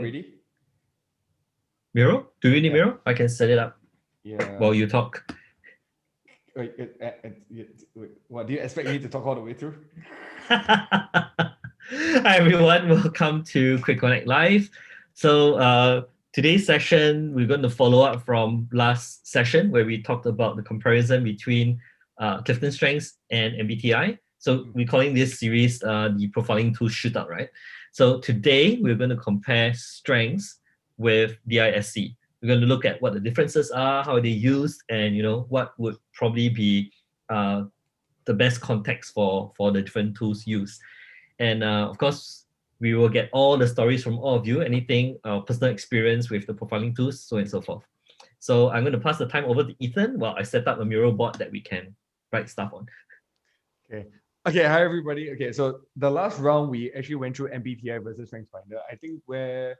Ready? Miro? Do you need Yeah. Miro? I can set it up Yeah. while you talk. Wait, what do you expect me to talk all the way through? Hi everyone, welcome to Quick Connect Live. So today's session, we're going to follow up from last session where we talked about the comparison between CliftonStrengths and MBTI. So we're calling this series the profiling tool shootout, right? So today we're going to compare strengths with DISC. We're going to look at what the differences are, how they're used, and what would probably be the best context for the different tools used. And of course, we will get all the stories from all of you, anything personal experience with the profiling tools, so on and so forth. So I'm going to pass the time over to Ethan while I set up a mural board that we can write stuff on. Okay. Okay. Hi, everybody. Okay. So the last round, we actually went through MBTI versus Strengthsfinder. I think where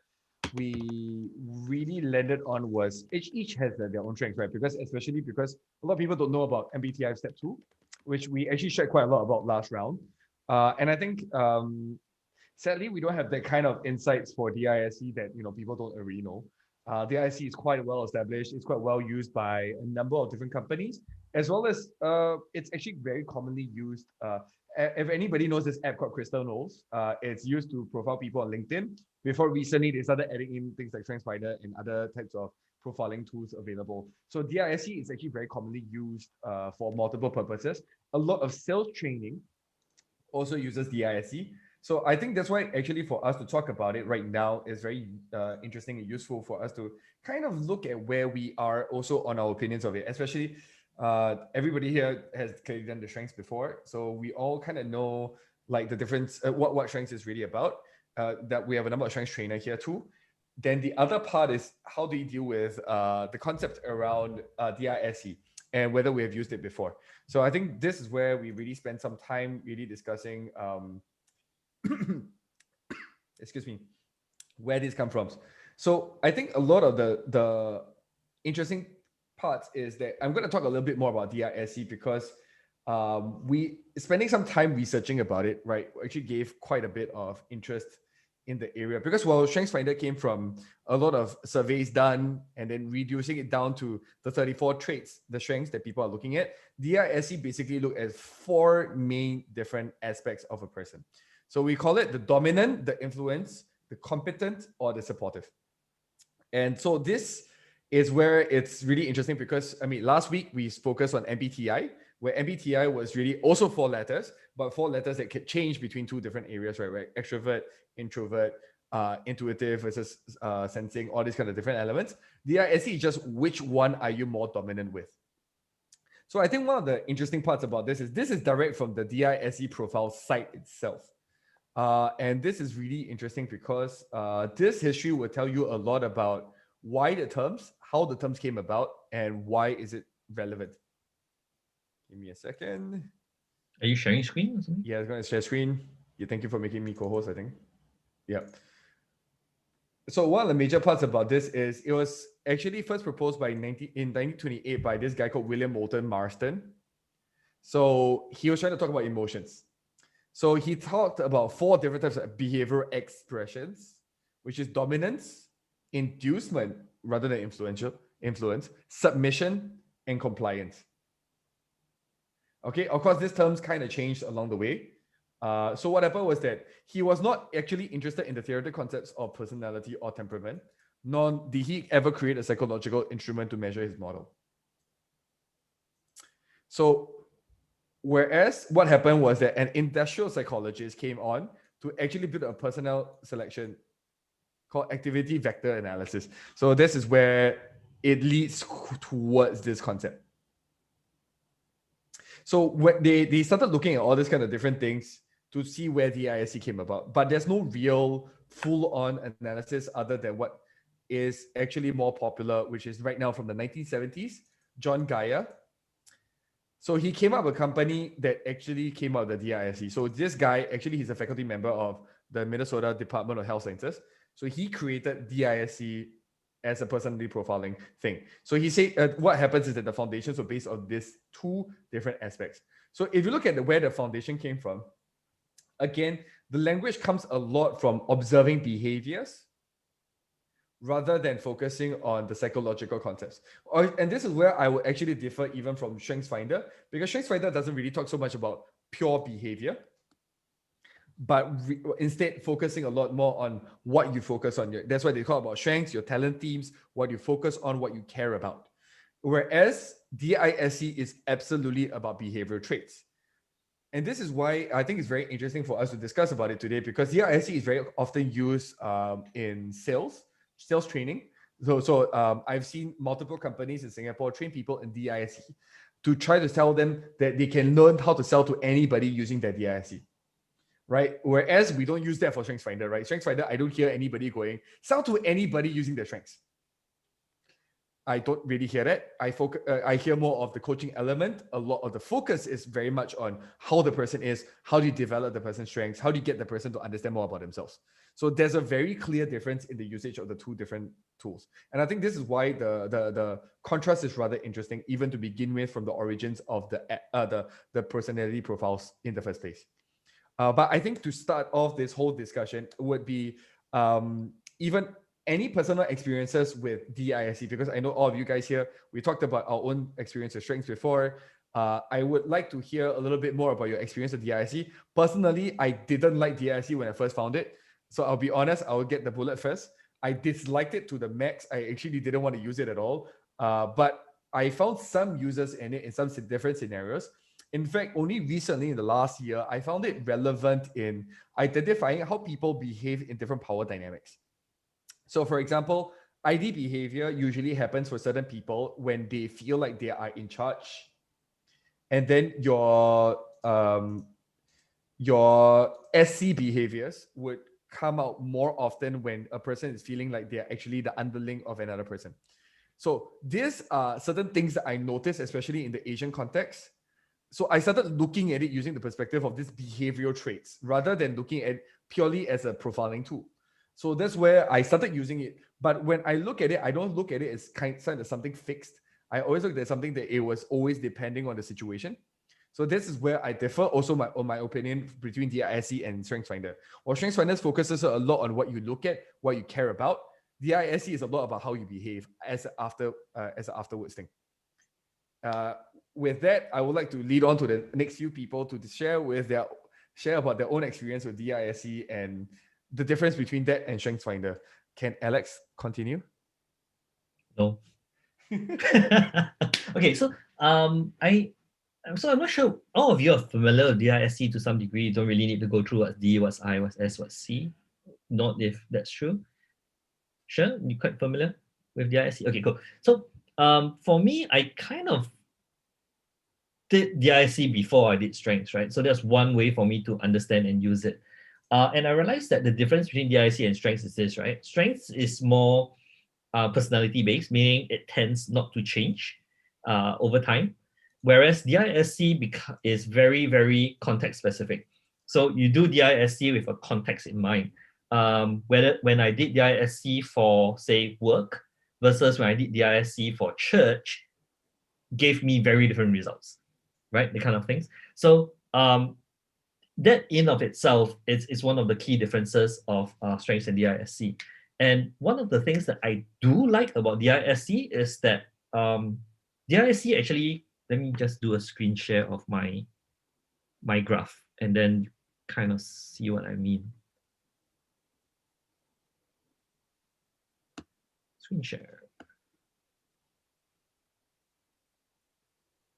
we really landed on was each has their own strengths, right? Especially because a lot of people don't know about MBTI step 2, which we actually shared quite a lot about last round. And I think sadly, we don't have that kind of insights for DISC that people don't already know. DISC is quite well established. It's quite well used by a number of different companies, as well as it's actually very commonly used. If anybody knows this app called Crystal knows, it's used to profile people on LinkedIn. Before recently, they started adding in things like Strengthsfinder and other types of profiling tools available. So DISC is actually very commonly used for multiple purposes. A lot of sales training also uses DISC. So I think that's why actually for us to talk about it right now is very interesting and useful for us to kind of look at where we are also on our opinions of it, especially everybody here has clearly done the strengths before. So we all kind of know like the difference, what strengths is really about, that we have a number of strengths trainer here too. Then the other part is how do you deal with the concept around DISC and whether we have used it before. So I think this is where we really spend some time really discussing excuse me, where this come from. So I think a lot of the interesting parts is that I'm going to talk a little bit more about DISC because we spending some time researching about it, right? Actually gave quite a bit of interest in the area because while Strengthsfinder came from a lot of surveys done and then reducing it down to the 34 traits, the strengths that people are looking at, DISC basically look at 4 main different aspects of a person. So we call it the dominant, the influence, the competent, or the supportive. And so this is where it's really interesting because, I mean, last week we focused on MBTI, where MBTI was really also 4 letters, but 4 letters that could change between 2 different areas, right? Extrovert, introvert, intuitive versus sensing, all these kind of different elements. DISC is just which one are you more dominant with. So I think one of the interesting parts about this is direct from the DISC profile site itself. And this is really interesting because this history will tell you a lot about why the terms, how the terms came about, and why is it relevant. Give me a second. Are you sharing screen or something? Yeah, I'm going to share screen. Yeah, thank you for making me co-host, I think. Yeah. So one of the major parts about this is it was actually first proposed in 1928 by this guy called William Moulton Marston. So he was trying to talk about emotions. So he talked about 4 different types of behavioral expressions, which is dominance, inducement rather than influence, submission, and compliance. Okay, of course, these terms kind of changed along the way. So what happened was that he was not actually interested in the theoretical concepts of personality or temperament, nor did he ever create a psychological instrument to measure his model. So whereas what happened was that an industrial psychologist came on to actually build a personnel selection called activity vector analysis. So this is where it leads towards this concept. So when they started looking at all these kind of different things to see where the DISC came about, but there's no real full-on analysis other than what is actually more popular, which is right now from the 1970s, John Gaia. So he came up with a company that actually came out of the DISC. So this guy, actually, he's a faculty member of the Minnesota Department of Health Sciences. So he created DISC as a personality profiling thing. So he said what happens is that the foundations were based on these 2 different aspects. So if you look at where the foundation came from, again, the language comes a lot from observing behaviors rather than focusing on the psychological concepts. And this is where I would actually differ even from Strengthsfinder, because Strengthsfinder doesn't really talk so much about pure behavior, but instead focusing a lot more on what you focus on. That's why they talk about strengths, your talent themes, what you focus on, what you care about. Whereas DISC is absolutely about behavioral traits. And this is why I think it's very interesting for us to discuss about it today, because DISC is very often used in sales training. So I've seen multiple companies in Singapore train people in DISC to try to tell them that they can learn how to sell to anybody using their DISC. Right? Whereas we don't use that for StrengthsFinder, right? StrengthsFinder, I don't hear anybody going, sell to anybody using their strengths. I don't really hear that. I hear more of the coaching element. A lot of the focus is very much on how the person is, how do you develop the person's strengths, how do you get the person to understand more about themselves. So there's a very clear difference in the usage of the two different tools. And I think this is why the contrast is rather interesting, even to begin with, from the origins of the personality profiles in the first place. But I think to start off this whole discussion would be even any personal experiences with DISC, because I know all of you guys here, we talked about our own experience with strengths before. I would like to hear a little bit more about your experience with DISC. Personally, I didn't like DISC when I first found it. So I'll be honest, I will get the bullet first. I disliked it to the max. I actually didn't want to use it at all. But I found some users in it in some different scenarios. In fact, only recently in the last year, I found it relevant in identifying how people behave in different power dynamics. So for example, ID behavior usually happens for certain people when they feel like they are in charge. And then your SC behaviors would come out more often when a person is feeling like they're actually the underling of another person. So these are certain things that I noticed, especially in the Asian context. So I started looking at it using the perspective of these behavioral traits rather than looking at it purely as a profiling tool. So that's where I started using it. But when I look at it, I don't look at it as kind of something fixed. I always look at something that it was always depending on the situation. So this is where I differ also on my opinion between DISC and StrengthsFinder. While StrengthsFinder focuses a lot on what you look at, what you care about, DISC is a lot about how you behave as an afterwards thing. With that, I would like to lead on to the next few people to share about their own experience with DISC and the difference between that and StrengthsFinder. Can Alex continue? No. Okay, so I'm not sure all of you are familiar with DISC to some degree. You don't really need to go through what's D, what's I, what's S, what's C. Not if that's true. Sure, you're quite familiar with DISC. Okay, cool. So for me, I kind of did DISC before I did strengths, right? So that's one way for me to understand and use it. And I realized that the difference between DISC and strengths is this, right? Strengths is more personality based, meaning it tends not to change over time. Whereas DISC is very, very context specific. So you do DISC with a context in mind. When I did DISC for, say, work versus when I did DISC for church, gave me very different results, right? The kind of things. So that in of itself is one of the key differences of strengths and DISC. And one of the things that I do like about DISC is that DISC actually, let me just do a screen share of my graph and then kind of see what I mean. Screen share.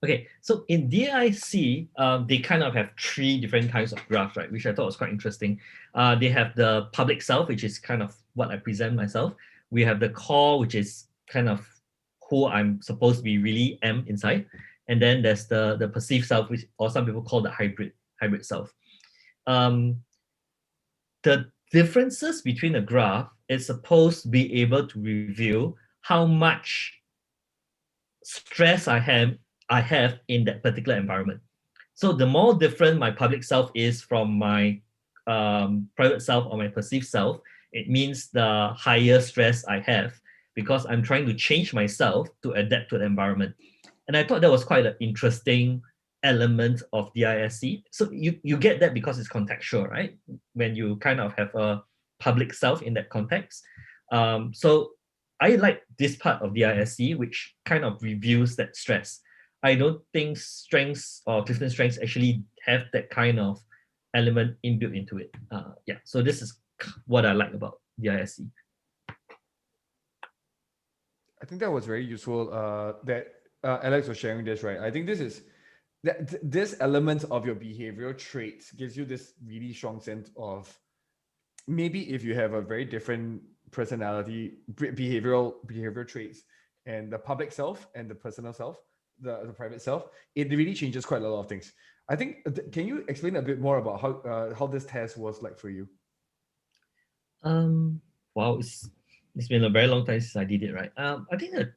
Okay, so in DIC, they kind of have three different kinds of graphs, right? Which I thought was quite interesting. They have the public self, which is kind of what I present myself. We have the core, which is kind of who I'm supposed to be really am inside. And then there's the perceived self, which or some people call the hybrid self. The differences between a graph is supposed to be able to reveal how much stress I have in that particular environment. So the more different my public self is from my private self or my perceived self, it means the higher stress I have because I'm trying to change myself to adapt to the environment. And I thought that was quite an interesting element of DISC. So you get that because it's contextual, right? When you kind of have a public self in that context. So I like this part of DISC, which kind of reviews that stress. I don't think strengths or Clifton strengths actually have that kind of element inbuilt into it. Yeah, so this is what I like about DISC. I think that was very useful. That Alex was sharing this, right? I think this is this element of your behavioral traits gives you this really strong sense of maybe if you have a very different personality, behavioral traits, and the public self and the personal self, the private self, it really changes quite a lot of things. I think. Can you explain a bit more about how this test was like for you? Um, wow, it's been a very long time since I did it, right? I think that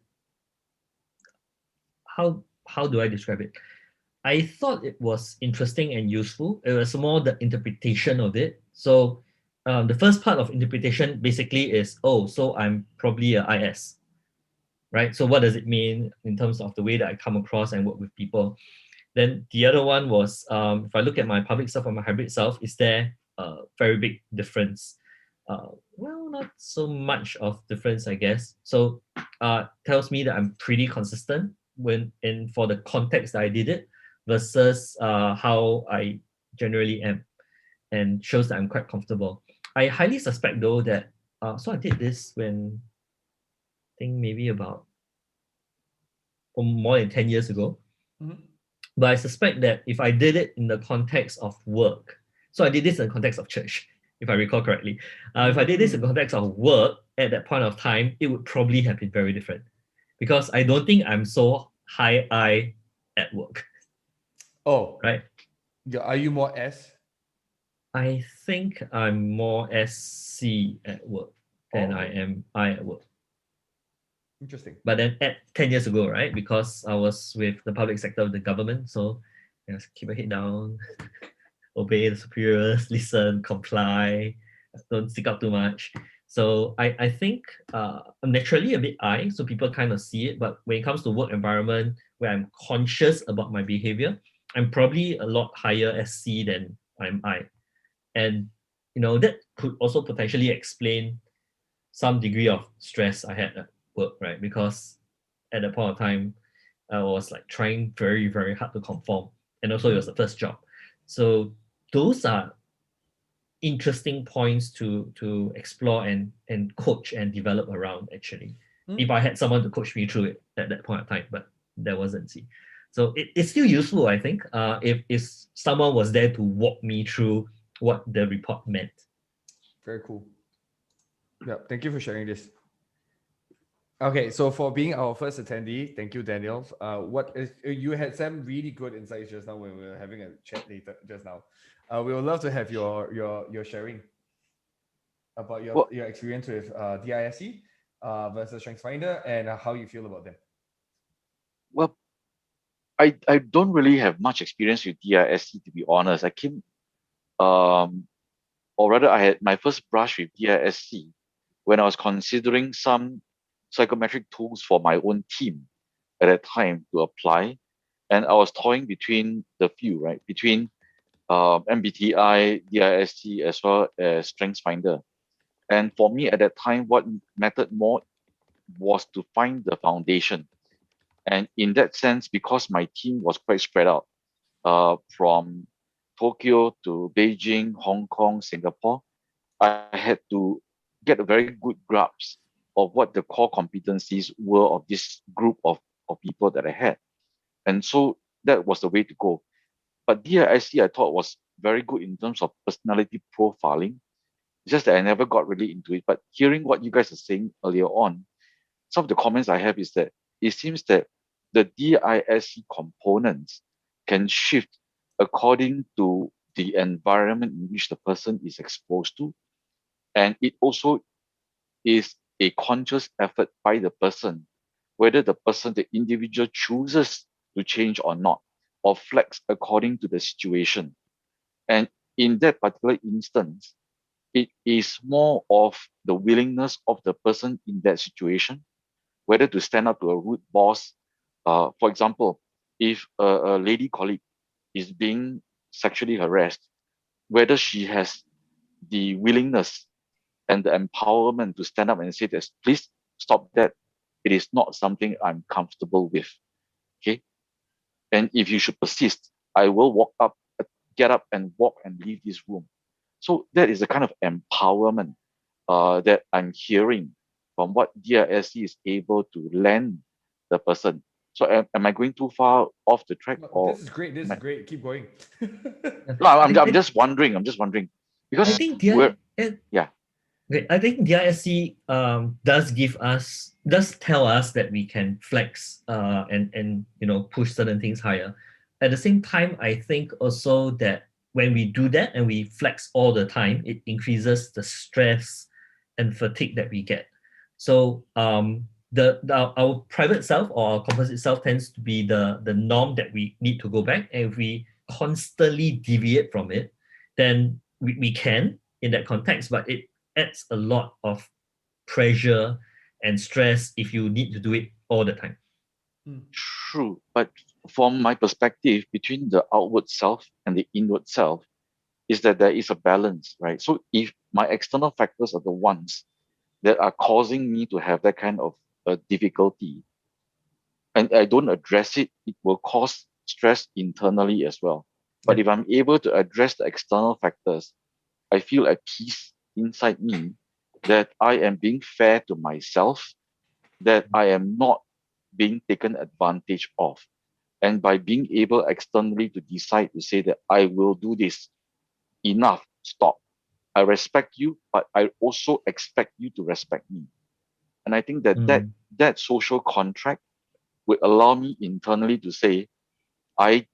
how do I describe it? I thought it was interesting and useful. It was more the interpretation of it. So the first part of interpretation basically is, oh, so I'm probably a IS, right? So what does it mean in terms of the way that I come across and work with people? Then the other one was, if I look at my public self and my hybrid self, is there a very big difference? Well, not so much of difference, I guess. So tells me that I'm pretty consistent when in for the context that I did it versus how I generally am, and shows that I'm quite comfortable. I highly suspect though that so I did this when I think maybe about more than 10 years ago. Mhm. But I suspect that if I did it in the context of work, so I did this in the context of church, if I recall correctly. If I did this in the Mm. context of work at that point of time, it would probably have been very different because I don't think I'm so high I at work, Oh, right? yeah. Are you more S? I think I'm more SC at work than I Oh, am I at work. interesting. But then at 10 years ago, right? Because I was with the public sector of the government, so just keep my head down, obey the superiors, listen, comply, don't stick up too much. So I think I'm naturally a bit I, so people kind of see it. But when it comes to work environment where I'm conscious about my behavior, I'm probably a lot higher SC than I'm I. And that could also potentially explain some degree of stress I had at work, right? Because at that point of time, I was like trying very, very hard to conform. And also it was Mhm. the first job. So those are interesting points to explore and coach and develop around actually. If Mm. I had someone to coach me through it at that point of time, but there wasn't. See. So it's still useful, I think, if someone was there to walk me through what the report meant. Very cool. Yeah. Thank you for sharing this. Okay, so for being our first attendee, thank you, Daniel. What is you had some really good insights just now when we were having a chat later just now. We would love to have your sharing about Well, your experience with DISC versus StrengthsFinder and how you feel about them. well, I don't really have much experience with DISC, to be honest. Um, or rather, I had my first brush with DISC when I was considering some psychometric tools for my own team at that time to apply. And I was toying between the few, right? Between MBTI, DISC, as well as StrengthsFinder. And for me at that time, what mattered more was to find the foundation. And in that sense, because my team was quite spread out, from Tokyo to Beijing, Hong Kong, Singapore, I had to get a very good grasp of what the core competencies were of this group of people that I had. And so that was the way to go. But DISC I thought was very good in terms of personality profiling. It's just that I never got really into it. But hearing what you guys are saying earlier on, some of the comments I have is that it seems that the DISC components can shift according to the environment in which the person is exposed to. And it also is a conscious effort by the person, whether the person, the individual chooses to change or not, or flex according to the situation. And in that particular instance, it is more of the willingness of the person in that situation, whether to stand up to a rude boss. For example, if a lady colleague is being sexually harassed, whether she has the willingness and the empowerment to stand up and say this, please stop that. It is not something I'm comfortable with. Okay. And if you should persist, I will get up and walk and leave this room. So that is the kind of empowerment that I'm hearing from what DISC is able to lend the person. So am I going too far off the track? No, Or this is great. This is great. Keep going. no, I'm just wondering. I'm just wondering I because think we're yeah. I think DISC does tell us that we can flex and push certain things higher. At the same time, I think also that when we do that and we flex all the time, it increases the stress and fatigue that we get. So our private self or our composite self tends to be the norm that we need to go back. And if we constantly deviate from it, then we can in that context, but it adds a lot of pressure and stress if you need to do it all the time. True, but from my perspective, between the outward self and the inward self, is that there is a balance, right? So if my external factors are the ones that are causing me to have that kind of difficulty, and I don't address it, it will cause stress internally as well. But Yeah. if I'm able to address the external factors, I feel at peace inside me that I am being fair to myself, that I am not being taken advantage of. And by being able externally to decide to say that I will do this, enough, stop. I respect you, but I also expect you to respect me. And I think that that social contract would allow me internally to say, I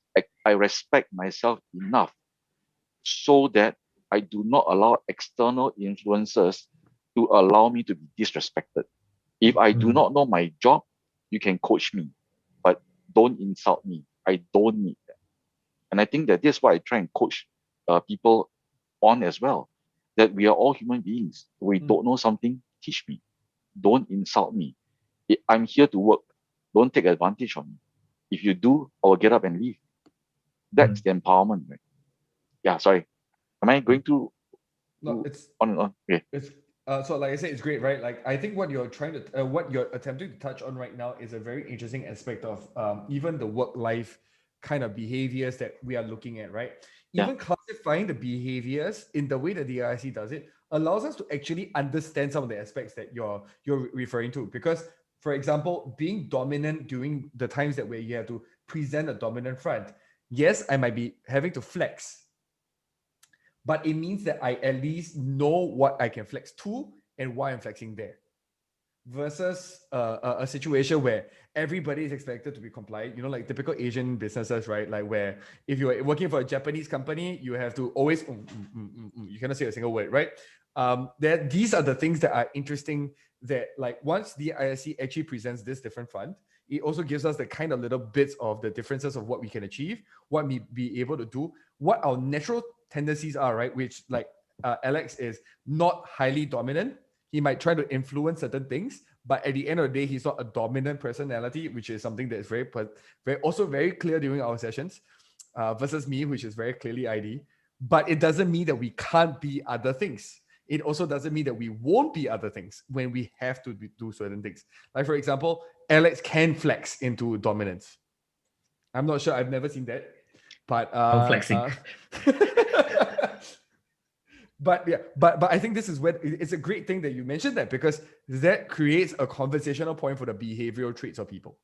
respect myself enough so that I do not allow external influences to allow me to be disrespected. If I do not know my job, you can coach me, but don't insult me. I don't need that. And I think that this is why I try and coach people on as well, that we are all human beings. We don't know something, teach me. Don't insult me. I'm here to work. Don't take advantage of me. If you do, I will get up and leave. That's the empowerment, right? Yeah, sorry. Am I going to No, it's on and on? Okay. it's so like I said, it's great, right? Like I think what you're trying to what you're attempting to touch on right now is a very interesting aspect of even the work life kind of behaviors that we are looking at, right? Yeah. Even classifying the behaviors in the way that the IC does it allows us to actually understand some of the aspects that you're referring to. Because, for example, being dominant during the times that where you have to present a dominant front, yes, I might be having to flex, but it means that I at least know what I can flex to and why I'm flexing there. Versus a situation where everybody is expected to be compliant, like typical Asian businesses, right? Like where if you're working for a Japanese company, you have to always, you cannot say a single word, right? These are the things that are interesting that like once the ISC actually presents this different fund, it also gives us the kind of little bits of the differences of what we can achieve, what we be able to do, what our natural tendencies are, right? Which like Alex is not highly dominant. He might try to influence certain things, but at the end of the day, he's not a dominant personality, which is something that is very clear during our sessions, versus me, which is very clearly ID. But it doesn't mean that we can't be other things. It also doesn't mean that we won't be other things when we have to do certain things. Like for example, Alex can flex into dominance. I'm not sure. I've never seen that, but I'm flexing. But yeah, but I think this is where it's a great thing that you mentioned that, because that creates a conversational point for the behavioral traits of people.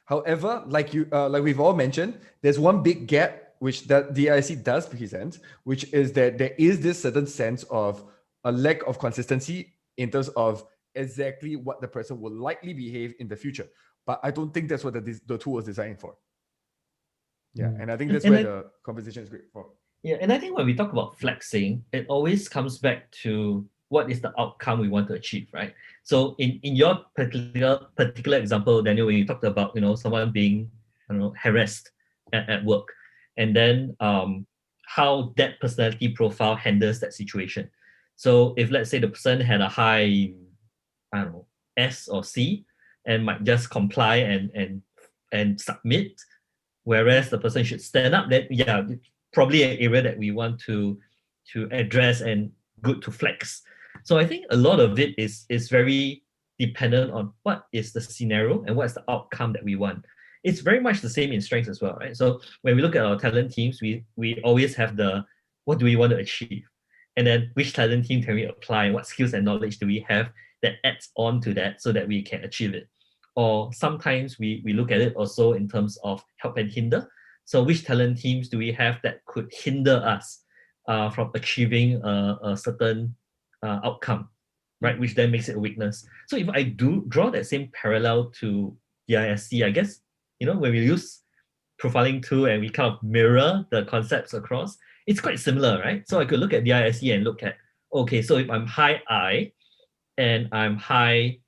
However, like we've all mentioned, there's one big gap which that DIC does present, which is that there is this certain sense of a lack of consistency in terms of exactly what the person will likely behave in the future. But I don't think that's what the tool was designed for. Yeah, and I think that's where the conversation is great for. Yeah, and I think when we talk about flexing, it always comes back to what is the outcome we want to achieve, right? So in your particular example, Daniel, when you talked about someone being harassed at work, and then how that personality profile handles that situation. So if let's say the person had a high, I don't know, S or C, and might just comply and submit, whereas the person should stand up, then yeah, probably an area that we want to address and good to flex. So I think a lot of it is very dependent on what is the scenario and what's the outcome that we want. It's very much the same in strengths as well, right? So when we look at our talent teams, we always have the what do we want to achieve? And then which talent team can we apply? What skills and knowledge do we have that adds on to that so that we can achieve it? Or sometimes we look at it also in terms of help and hinder. So which talent teams do we have that could hinder us from achieving a certain outcome, right? Which then makes it a weakness. So if I do draw that same parallel to DISC, I guess, when we use profiling tool and we kind of mirror the concepts across, it's quite similar, right? So I could look at DISC and look at, okay, so if I'm high I and I'm high,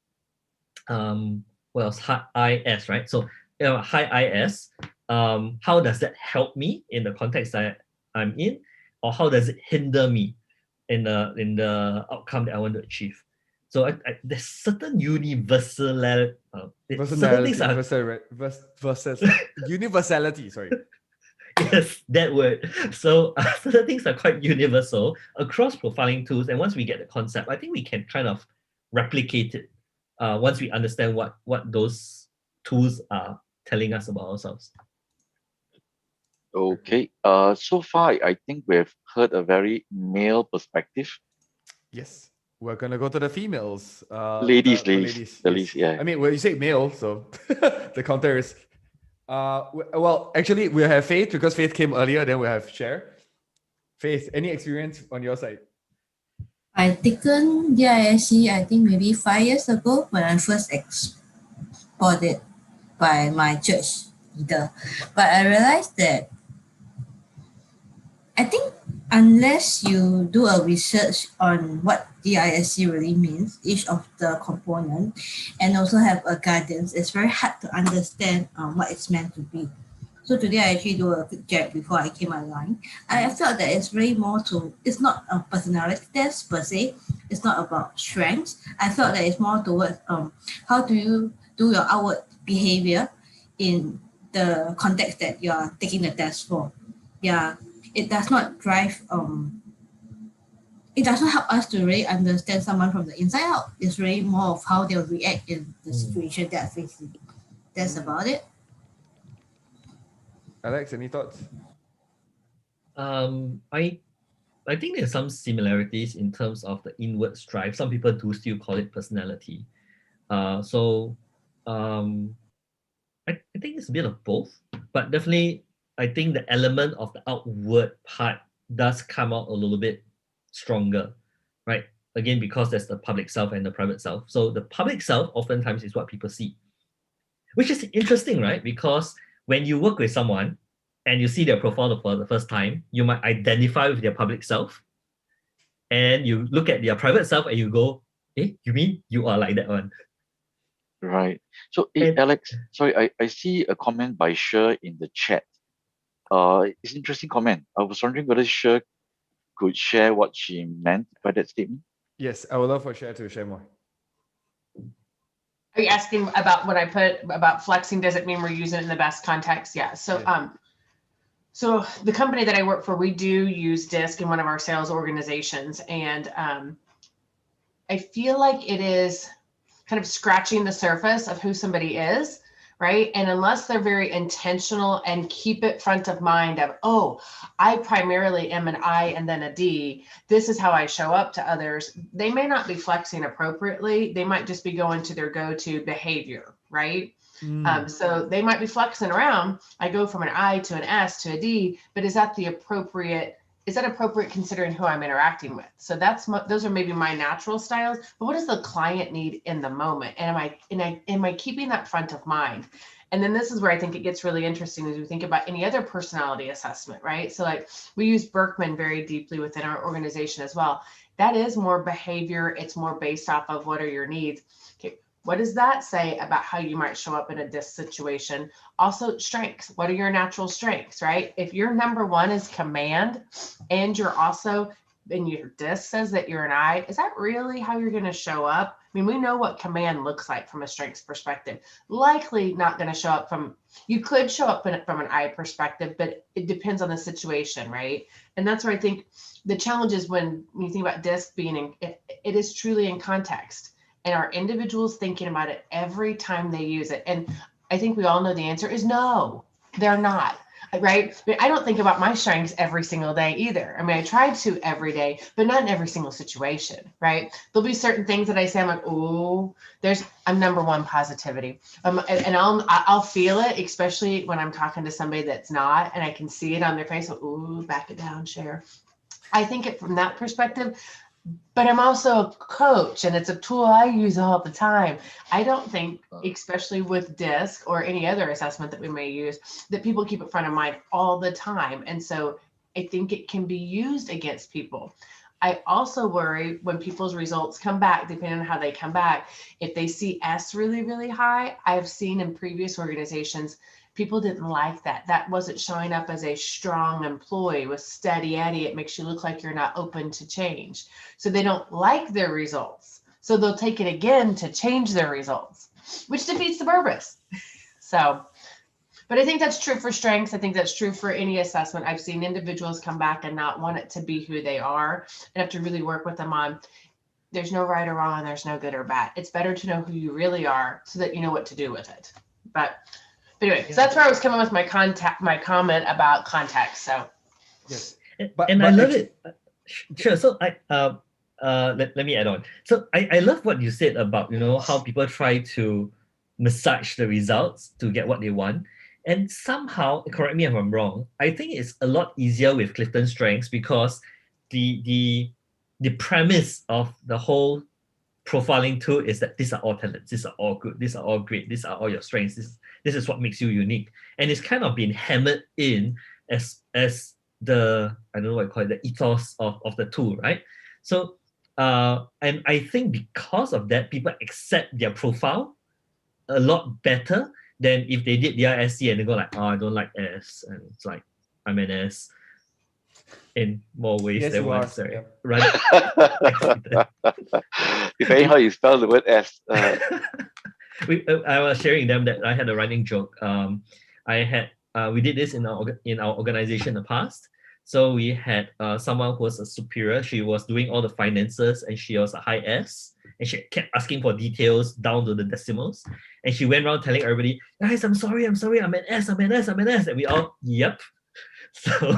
high IS, right? So high IS, how does that help me in the context that I'm in, or how does it hinder me in the outcome that I want to achieve? So there's certain universality. Certain things are universality. Sorry. Yes, that word. So certain things are quite universal across profiling tools, and once we get the concept, I think we can kind of replicate it once we understand what those tools are telling us about ourselves. Okay. So far, I think we've heard a very male perspective. Yes. We're gonna go to the females. Ladies. Yeah. I mean, well, you say male, so the counter is. Well, actually, we have Faith because Faith came earlier. Then we have Cher. Faith, any experience on your side? I taken DISC, I think maybe 5 years ago when I first exported it by my church leader. But I realized that I think unless you do a research on what DISC really means, each of the component, and also have a guidance, it's very hard to understand what it's meant to be. So today I actually do a quick check before I came online. I felt that it's really more it's not a personality test per se. It's not about strengths. I felt that it's more towards how do you do your outward behavior in the context that you are taking the test for. Yeah, it does not drive, it does not help us to really understand someone from the inside out. It's really more of how they'll react in the situation they're facing. That's about it. Alex, any thoughts? I think there's some similarities in terms of the inward drive. Some people do still call it personality. I think it's a bit of both, but definitely I think the element of the outward part does come out a little bit stronger, right? Again, because there's the public self and the private self. So the public self oftentimes is what people see, which is interesting, right? Because when you work with someone and you see their profile for the first time, you might identify with their public self, and you look at their private self and you go, you mean you are like that one? Right. So, Alex, sorry, I see a comment by Sher in the chat. It's an interesting comment. I was wondering whether Sher could share what she meant by that statement. Yes, I would love for Cher to share more. Are you asking about what I put about flexing? Does it mean we're using it in the best context? Yeah. So, so the company that I work for, we do use DISC in one of our sales organizations, and I feel like it is kind of scratching the surface of who somebody is, right? And unless they're very intentional and keep it front of mind of, oh, I primarily am an I and then a D, this is how I show up to others, they may not be flexing appropriately. They might just be going to their go-to behavior, right? So they might be flexing around. I go from an I to an S to a D, but is that appropriate considering who I'm interacting with? So those are maybe my natural styles, but what does the client need in the moment? And am I keeping that front of mind? And then this is where I think it gets really interesting as we think about any other personality assessment, right? So like we use Berkman very deeply within our organization as well. That is more behavior. It's more based off of what are your needs. Okay. What does that say about how you might show up in a DISC situation? Also, strengths. What are your natural strengths, right? If your number one is command and you're also, and your DISC says that you're an I, is that really how you're going to show up mean, we know what command looks like from a strengths perspective. Likely not going to show up you could show up from an I perspective, but it depends on the situation, right? And that's where I think the challenge is when you think about DISC being it is truly in context, and are individuals thinking about it every time they use it? And I think we all know the answer is no, they're not. Right? I mean, I don't think about my strengths every single day either. I mean, I try to every day, but not in every single situation, right? There'll be certain things that I say, I'm like, oh, I'm number one positivity. And I'll feel it, especially when I'm talking to somebody that's not, and I can see it on their face. Ooh, back it down, share. I think it from that perspective. But I'm also a coach, and it's a tool I use all the time. I don't think, especially with DISC or any other assessment that we may use, that people keep it front of mind all the time. And so I think it can be used against people. I also worry when people's results come back, depending on how they come back, if they see S really, really high. I've seen in previous organizations, people didn't like that. That wasn't showing up as a strong employee with steady Eddie. It makes you look like you're not open to change. So they don't like their results. So they'll take it again to change their results, which defeats the purpose. So, but I think that's true for strengths. I think that's true for any assessment. I've seen individuals come back and not want it to be who they are and have to really work with them on. There's no right or wrong. There's no good or bad. It's better to know who you really are so that you know what to do with it. But anyway, so that's where I was coming with my comment about context. So Yes. But I love it. Sure. So let me add on. So I love what you said about, how people try to massage the results to get what they want. And somehow, correct me if I'm wrong, I think it's a lot easier with CliftonStrengths because the premise of the whole profiling tool is that these are all talents, these are all good, these are all great, these are all your strengths, this is what makes you unique. And it's kind of been hammered in as the, I don't know what I call it, the ethos of the tool, right? So, and I think because of that, people accept their profile a lot better than if they did DISC and they go like, oh, I don't like S. And it's like, I'm an S in more ways than one. Sorry. Yeah. Right. If anyhow you spell the word S. I was sharing them that I had a running joke. We did this in our organization in the past. So we had someone who was a superior. She was doing all the finances and she was a high S. And she kept asking for details down to the decimals. And she went around telling everybody, guys, I'm sorry, I'm an S. And we all, yep. So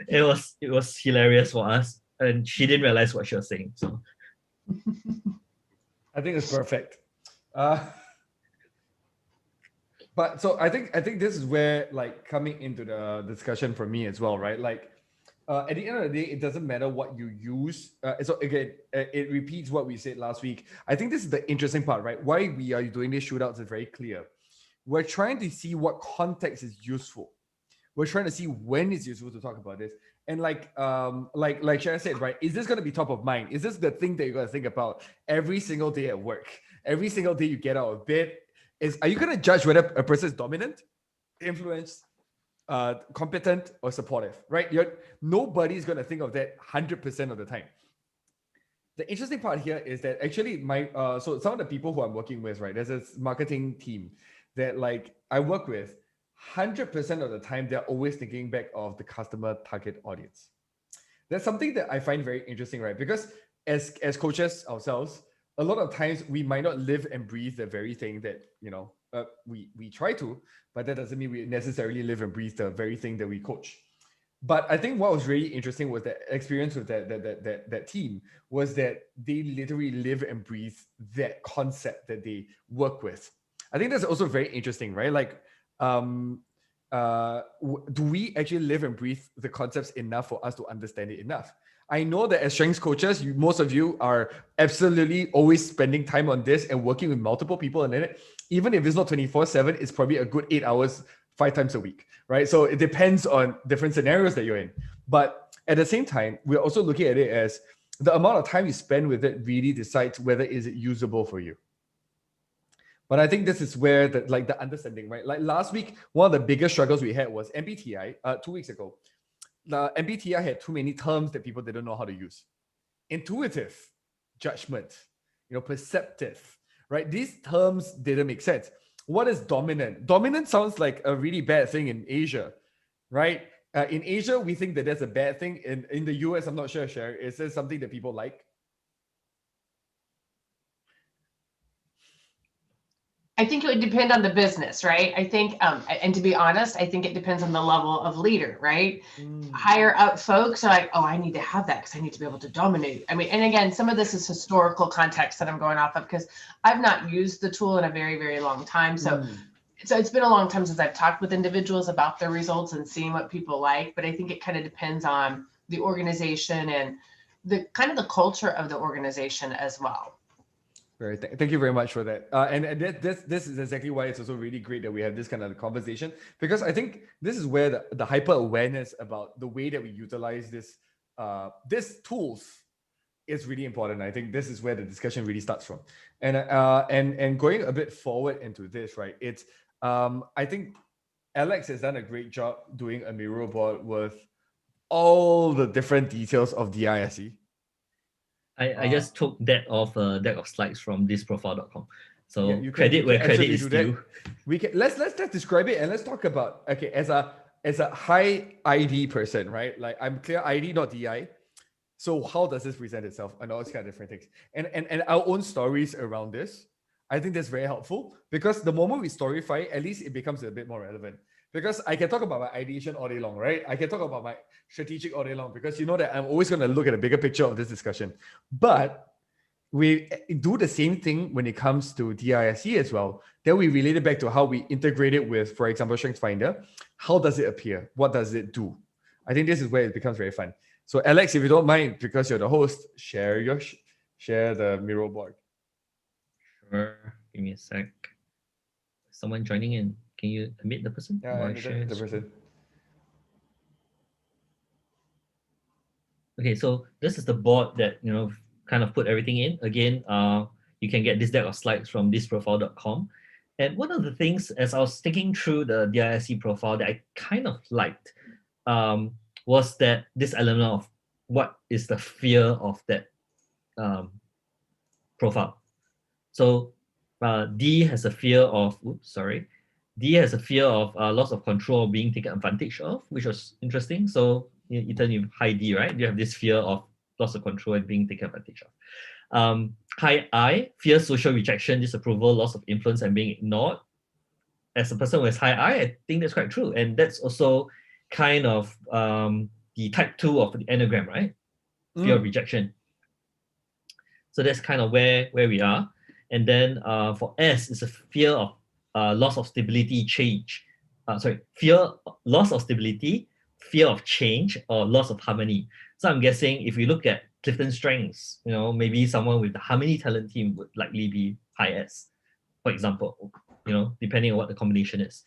it was hilarious for us. And she didn't realize what she was saying. So I think it's perfect. But so I think this is where, like, coming into the discussion for me as well, right? Like, at the end of the day, it doesn't matter what you use. So again, it repeats what we said last week. I think this is the interesting part, right? Why we are doing these shootouts is very clear. We're trying to see what context is useful. We're trying to see when it's useful to talk about this. And like Sharon said, right? Is this going to be top of mind? Is this the thing that you're going to think about every single day at work? Every single day you get out of bed? Are you going to judge whether a person is dominant, influenced, competent, or supportive, right? Nobody's going to think of that 100% of the time. The interesting part here is that actually so some of the people who I'm working with, right, there's this marketing team that, like, I work with. 100% of the time, they're always thinking back of the customer target audience. That's something that I find very interesting, right? Because as coaches ourselves, a lot of times we might not live and breathe the very thing that, we try to, but that doesn't mean we necessarily live and breathe the very thing that we coach. But I think what was really interesting was the experience with that team was that they literally live and breathe that concept that they work with. I think that's also very interesting, right? Like, do we actually live and breathe the concepts enough for us to understand it enough? I know that as strengths coaches, most of you are absolutely always spending time on this and working with multiple people in it. Even if it's not 24/7, it's probably a good 8 hours, 5 times a week, right? So it depends on different scenarios that you're in. But at the same time, we're also looking at it as the amount of time you spend with it really decides whether is it usable for you. But I think this is where the understanding, right? Like last week, one of the biggest struggles we had was MBTI. 2 weeks ago, the MBTI had too many terms that people didn't know how to use. Intuitive, judgment, perceptive, right? These terms didn't make sense. What is dominant? Dominant sounds like a really bad thing in Asia, right? In Asia, we think that that's a bad thing. In the US, I'm not sure, Sher, is there something that people like? I think it would depend on the business, right? I think, and to be honest, I think it depends on the level of leader, right? Higher up folks are like, oh, I need to have that because I need to be able to dominate. I mean, and again, some of this is historical context that I'm going off of because I've not used the tool in a very, very long time. So it's been a long time since I've talked with individuals about their results and seeing what people like, but I think it kind of depends on the organization and the kind of the culture of the organization as well. Right. Thank you very much for that. And this is exactly why it's also really great that we have this kind of conversation, because I think this is where the hyper awareness about the way that we utilize this tools is really important. I think this is where the discussion really starts from. And going a bit forward into this, right? It's I think Alex has done a great job doing a Miro board with all the different details of DISE. I just took that off a deck of slides from thisprofile.com. So you credit where credit is due. We can let's describe it and let's talk about, okay, as a high ID person, right? Like I'm clear ID, not DI. So how does this present itself and all these kind of different things, and our own stories around this. I think that's very helpful because the moment we storyfy, at least it becomes a bit more relevant. Because I can talk about my ideation all day long, right? I can talk about my strategic all day long because you know that I'm always going to look at the bigger picture of this discussion. But we do the same thing when it comes to DISC as well. Then we relate it back to how we integrate it with, for example, Strengthsfinder. How does it appear? What does it do? I think this is where it becomes very fun. So Alex, if you don't mind, because you're the host, share the Miro board. Sure. Give me a sec. Someone joining in. Can you admit the person? Yeah, the person. Okay, so this is the board that kind of put everything in. Again, you can get this deck of slides from thisprofile.com. And one of the things, as I was thinking through the DISC profile that I kind of liked, was that this element of what is the fear of that profile. So D has a fear of, D has a fear of loss of control being taken advantage of, which was interesting. So Ethan, you high D, right? You have this fear of loss of control and being taken advantage of. High I, fear social rejection, disapproval, loss of influence, and being ignored. As a person with high I think that's quite true. And that's also kind of the type 2 of the Enneagram, right? Fear of rejection. So that's kind of where we are. And then for S, it's a fear of loss of stability, change. Loss of stability, fear of change, or loss of harmony. So I'm guessing if we look at CliftonStrengths, maybe someone with the harmony talent team would likely be high S, for example, depending on what the combination is.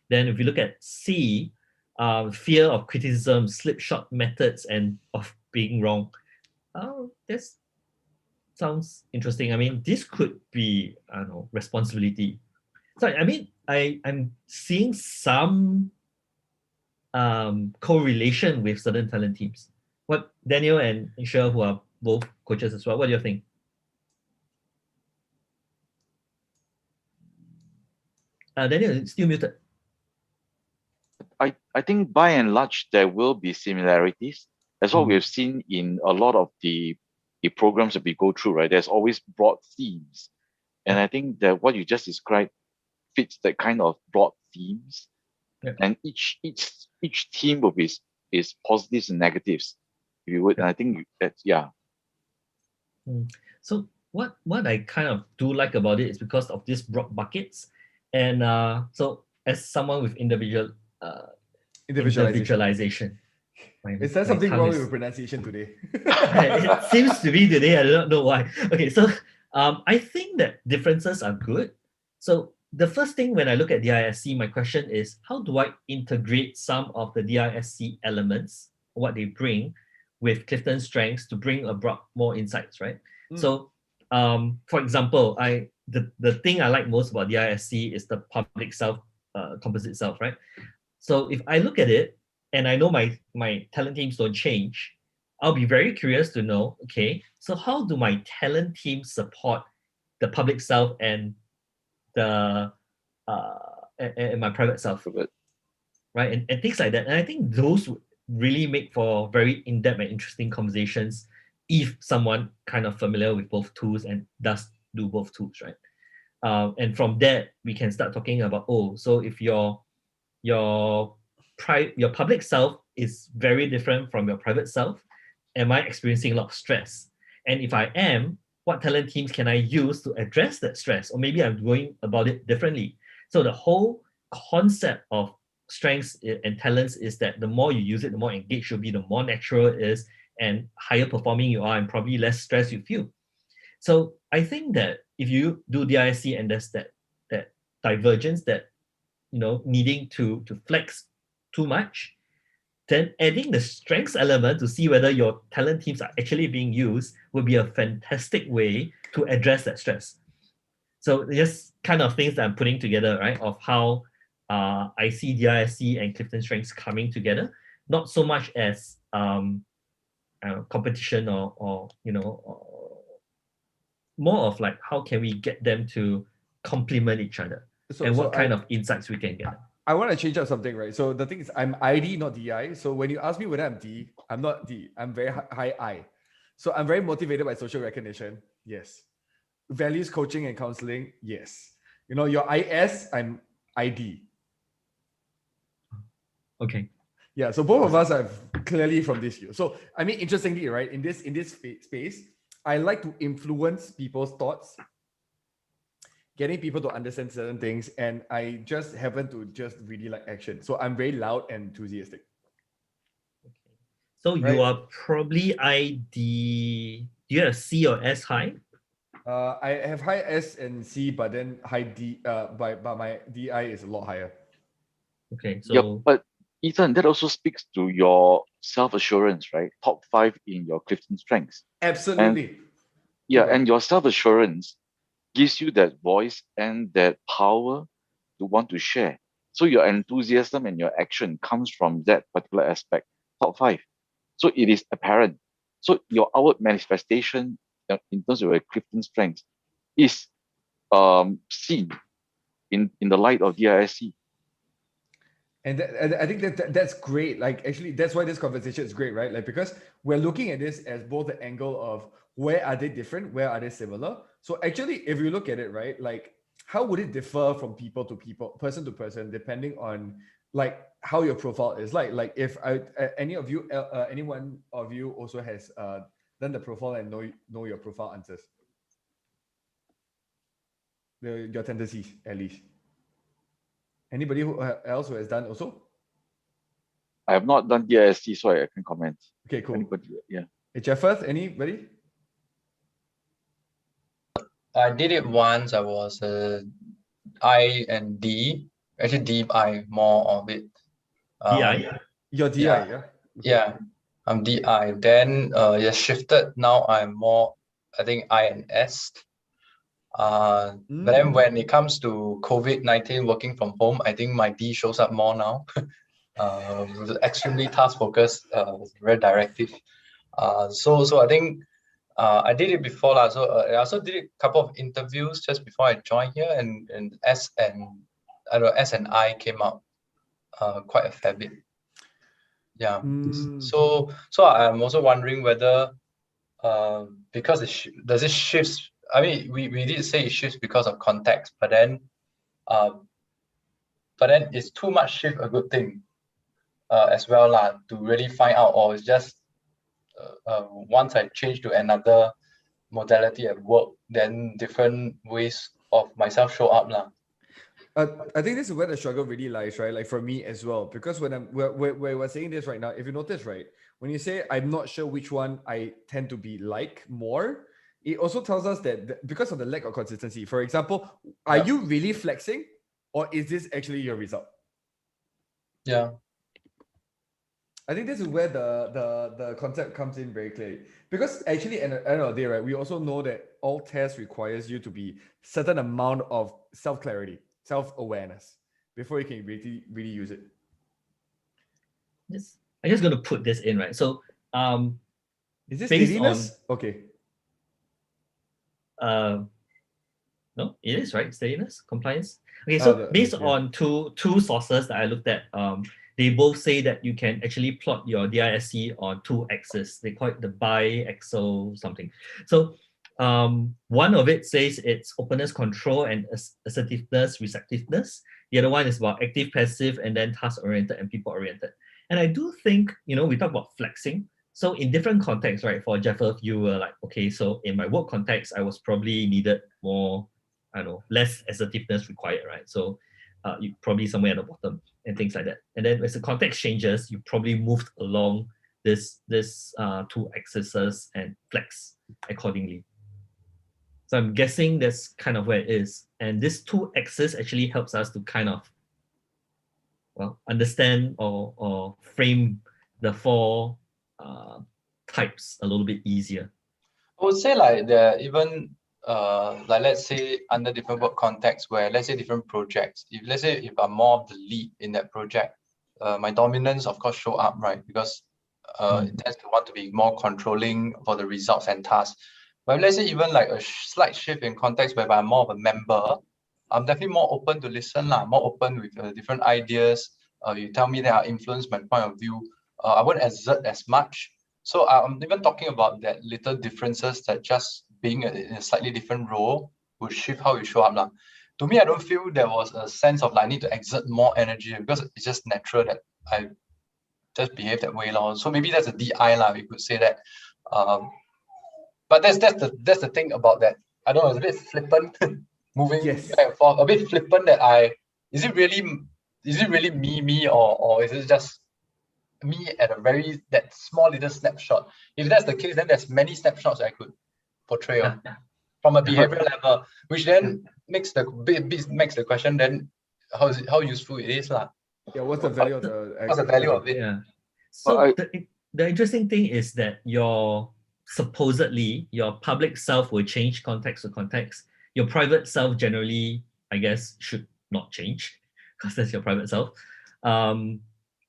Then if you look at C, fear of criticism, slipshod methods, and of being wrong. This sounds interesting. I mean, this could be, I don't know, responsibility. So, I mean, I'm seeing some correlation with certain talent teams. What Daniel and Isha, who are both coaches as well, what do you think? Daniel is still muted. I think by and large, there will be similarities. That's what we've seen in a lot of the programs that we go through, right? There's always broad themes. And I think that what you just described fits that kind of broad themes. Yeah. And each theme will be is positives and negatives, if you would. And I think that's, yeah. So what I kind of do like about it is because of these broad buckets. And so as someone with individualization. Is there something wrong with pronunciation today? It seems to be today. I do not know why. Okay, so I think that differences are good. So the first thing when I look at DISC, my question is, how do I integrate some of the DISC elements, what they bring, with CliftonStrengths to bring about more insights, right? So, for example, the thing I like most about DISC is the public self, composite self, right? So if I look at it, and I know my talent teams don't change, I'll be very curious to know, okay, so how do my talent team support the public self and the and my private self, But right? And things like that. And I think those would really make for very in-depth and interesting conversations if someone kind of familiar with both tools and does do both tools, right? And from that, we can start talking about, oh, so if your public self is very different from your private self, am I experiencing a lot of stress? And if I am, what talent teams can I use to address that stress? Or maybe I'm going about it differently. So the whole concept of strengths and talents is that the more you use it, the more engaged you'll be, the more natural it is, and higher performing you are, and probably less stress you feel. So I think that if you do DISC and there's that divergence, that needing to flex too much, then adding the strengths element to see whether your talent teams are actually being used would be a fantastic way to address that stress. So just kind of things that I'm putting together, right, of how I see DISC and CliftonStrengths coming together, not so much as competition or more of like how can we get them to complement each other, and what kind of insights we can get. I want to change up something, right? So the thing is, I'm ID, not DI. So when you ask me whether I'm D, I'm not D. I'm very high I. So I'm very motivated by social recognition. Yes. Values, coaching, and counseling. Yes. Your IS, I'm ID. Okay. Yeah. So both of us are clearly from this year. So I mean, interestingly, right? In this space, I like to influence people's thoughts, getting people to understand certain things, and I just happen to just really like action. So I'm very loud and enthusiastic. Okay. So right? You are probably ID. Do you have C or S high? I have high S and C, but then high D. But my DI is a lot higher. Okay. So yeah, but Ethan, that also speaks to your self-assurance, right? Top 5 in your CliftonStrengths. Absolutely. And your self-assurance gives you that voice and that power to want to share. So your enthusiasm and your action comes from that particular aspect, top 5. So it is apparent. So your outward manifestation in terms of your CliftonStrengths is seen in the light of DISC. And I think that's great. Like, actually, that's why this conversation is great, right? Like, because we're looking at this as both the angle of where are they different, where are they similar. So actually, if you look at it, right, like how would it differ from people to people, person to person, depending on like how your profile is like if anyone of you also has done the profile and know your profile answers, your tendencies at least. Anybody else who has done also? I have not done DISC, so I can comment. Okay, cool. Anybody? Yeah. Jeffers, anybody? I did it once. I was I and D. Actually, D, I more of it. DI? Your DI, yeah. Okay. Yeah, I'm DI. Then shifted. Now I'm more, I think, I and S. But then when it comes to COVID-19 working from home, I think my D shows up more now. Extremely task focused, very directive. So I think I did it before lah. So I also did a couple of interviews just before I joined here, and S and I came out quite a fair bit. Yeah. So I'm also wondering whether because does it shifts? I mean, we did say it shifts because of context, but then is too much shift a good thing as well lah, to really find out, or it's just once I change to another modality at work, then different ways of myself show up lah. I think this is where the struggle really lies, right? Like for me as well, because when we're saying this right now, if you notice, right, when you say I'm not sure which one I tend to be like more, it also tells us that because of the lack of consistency. For example, are you really flexing, or is this actually your result? Yeah. I think this is where the concept comes in very clearly, because actually at the end of the day, right, we also know that all tests requires you to be certain amount of self-clarity, self-awareness before you can really use it. I'm just going to put this in, right? So Is this based steadiness? Okay. No, it is right. Steadiness, compliance. Okay, so based on two sources that I looked at, they both say that you can actually plot your DISC on two axes. They call it the bi-axis something. So one of it says it's openness control and assertiveness, receptiveness. The other one is about active, passive, and then task-oriented and people-oriented. And I do think, we talk about flexing. So in different contexts, right? For Jeff, you were like, okay, so in my work context, I was probably needed more, I don't know, less assertiveness required, right? So you probably somewhere at the bottom and things like that. And then as the context changes, you probably moved along this two axes and flex accordingly. So I'm guessing that's kind of where it is. And this two axes actually helps us to kind of, understand or frame the four types a little bit easier. I would say like there even like let's say under different work contexts where let's say different projects. If I'm more of the lead in that project, my dominance of course show up, right? Because it tends to want to be more controlling for the results and tasks. But let's say even like a slight shift in context whereby I'm more of a member, I'm definitely more open to listen, more open with different ideas. You tell me that I influence my point of view. I won't exert as much. So I'm even talking about that little differences that just being in a slightly different role would shift how you show up. To me, I don't feel there was a sense of like I need to exert more energy because it's just natural that I just behave that way. So maybe that's a DI, we could say that. But that's the thing about that. I don't know, it's a bit flippant, moving back and forth, a bit flippant that is it really me or is it just me at that small little snapshot? If that's the case, then there's many snapshots I could portray from a behavioral level, which then makes the question then how useful it is. Yeah, what's the value of the what's the value of it? Yeah. So the interesting thing is that supposedly your public self will change context to context. Your private self generally, I guess, should not change because that's your private self.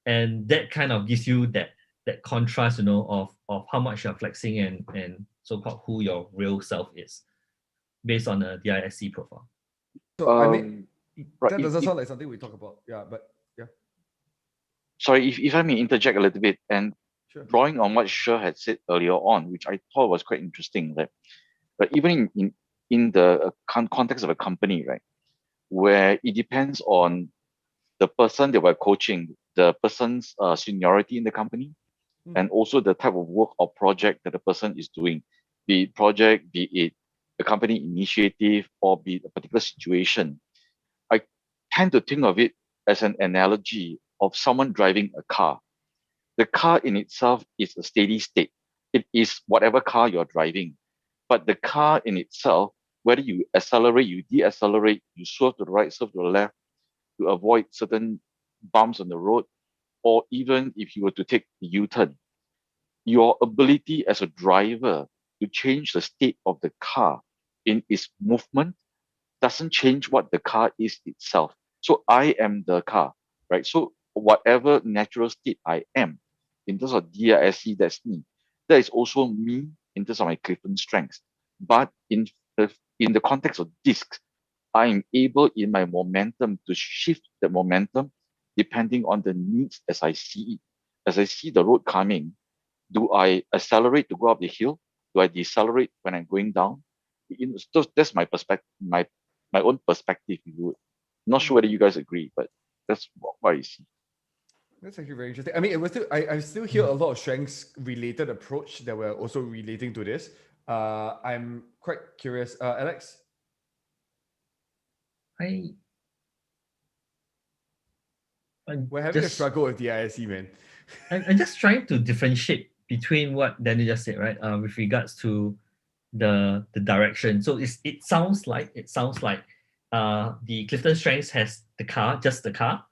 And that kind of gives you that contrast, of how much you're flexing and so-called who your real self is based on the DISC profile. So I mean, that doesn't sound like something we talk about. Yeah, but yeah. Sorry, if I may interject a little bit, and Sure. drawing on what Sher had said earlier on, which I thought was quite interesting, that but even in the context of a company, right, where it depends on the person that we're coaching, the person's seniority in the company, and also the type of work or project that the person is doing, be it project, be it a company initiative, or be it a particular situation. I tend to think of it as an analogy of someone driving a car. The car in itself is a steady state. It is whatever car you're driving. But the car in itself, whether you accelerate, you deaccelerate, you swerve to the right, swerve to the left, to avoid certain bumps on the road, or even if you were to take the U-turn, your ability as a driver to change the state of the car in its movement doesn't change what the car is itself. So I am the car, right? So whatever natural state I am, in terms of DISC, that's me. That is also me in terms of my CliftonStrengths. But in the context of discs, I am able in my momentum to shift the momentum depending on the needs as I see it. As I see the road coming, do I accelerate to go up the hill? Do I decelerate when I'm going down? That's my perspective, my own perspective. If you would, not sure whether you guys agree, but that's what I see. That's actually very interesting. I mean, it was still I still hear a lot of strengths related approach that were also relating to this. I'm quite curious, Alex. We're having a struggle with the ISC, man. I'm just trying to differentiate between what Daniel just said, right? With regards to the direction. So it sounds like the CliftonStrengths has just the car,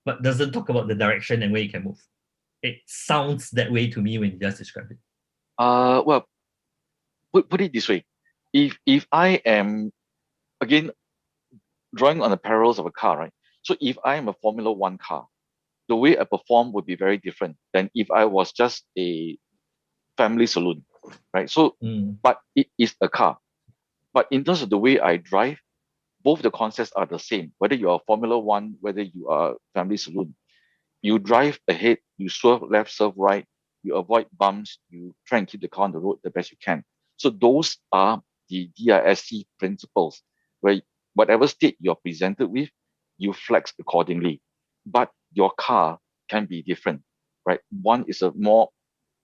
but doesn't talk about the direction and where you can move. It sounds that way to me when you just described it. Well, put it this way. If I am, again, drawing on the parallels of a car, right? So if I am a Formula One car, the way I perform would be very different than if I was just a family saloon. right? So, but it is a car. But in terms of the way I drive, both the concepts are the same. Whether you are Formula One, whether you are family saloon, you drive ahead, you swerve left, swerve right, you avoid bumps, you try and keep the car on the road the best you can. So those are the DISC principles, where whatever state you're presented with, you flex accordingly. But your car can be different, right? One is a more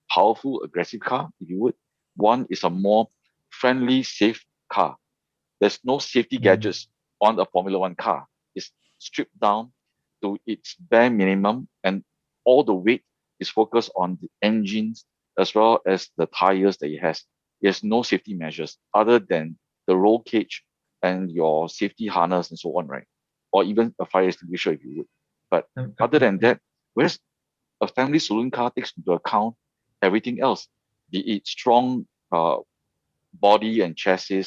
powerful, aggressive car, if you would. One is a more friendly, safe car. There's no safety gadgets on a Formula One car. It's stripped down to its bare minimum, and all the weight is focused on the engines as well as the tires that it has. There's no safety measures other than the roll cage and your safety harness and so on, right? Or even a fire extinguisher if you would. But other than that, whereas a family saloon car takes into account everything else, be it strong body and chassis,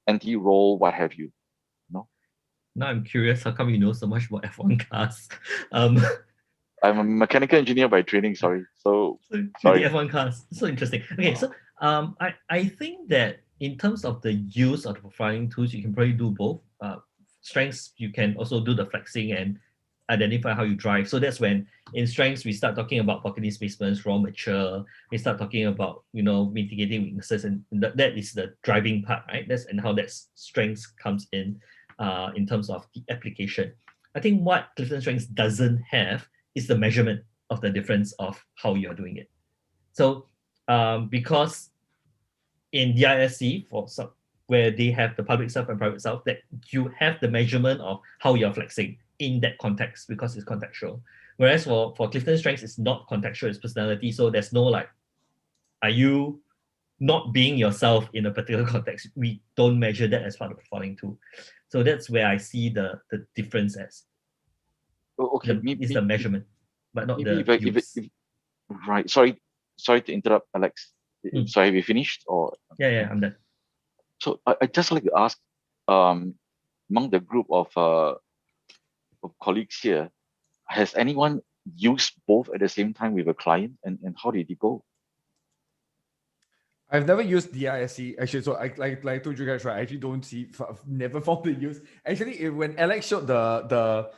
anti-roll, what have you. No? Now I'm curious, how come you know so much about F1 cars? I'm a mechanical engineer by training, sorry. So sorry. The F1 cars, so interesting. Okay, so I think that in terms of the use of the profiling tools, you can probably do both. Strengths, you can also do the flexing and identify how you drive. So that's when in strengths we start talking about pocket displacements, raw mature. We start talking about mitigating weaknesses, and that is the driving part, right? That's and how that strengths comes in terms of the application. I think what CliftonStrengths doesn't have is the measurement of the difference of how you're doing it. So because in DISC where they have the public self and private self, that you have the measurement of how you're flexing in that context because it's contextual. Whereas for CliftonStrengths, it's not contextual, it's personality. So there's no like, are you not being yourself in a particular context? We don't measure that as part of the profiling tool. So that's where I see the difference as. Okay, it's the measurement, but not the use. Right. Sorry to interrupt, Alex. So have you finished? Or yeah, I'm done. So I just like to ask, among the group of colleagues here, has anyone used both at the same time with a client, and how did it go? I've never used DISC actually, so I like told you guys, right? I actually don't see, I've never found the use. Actually, when Alex showed the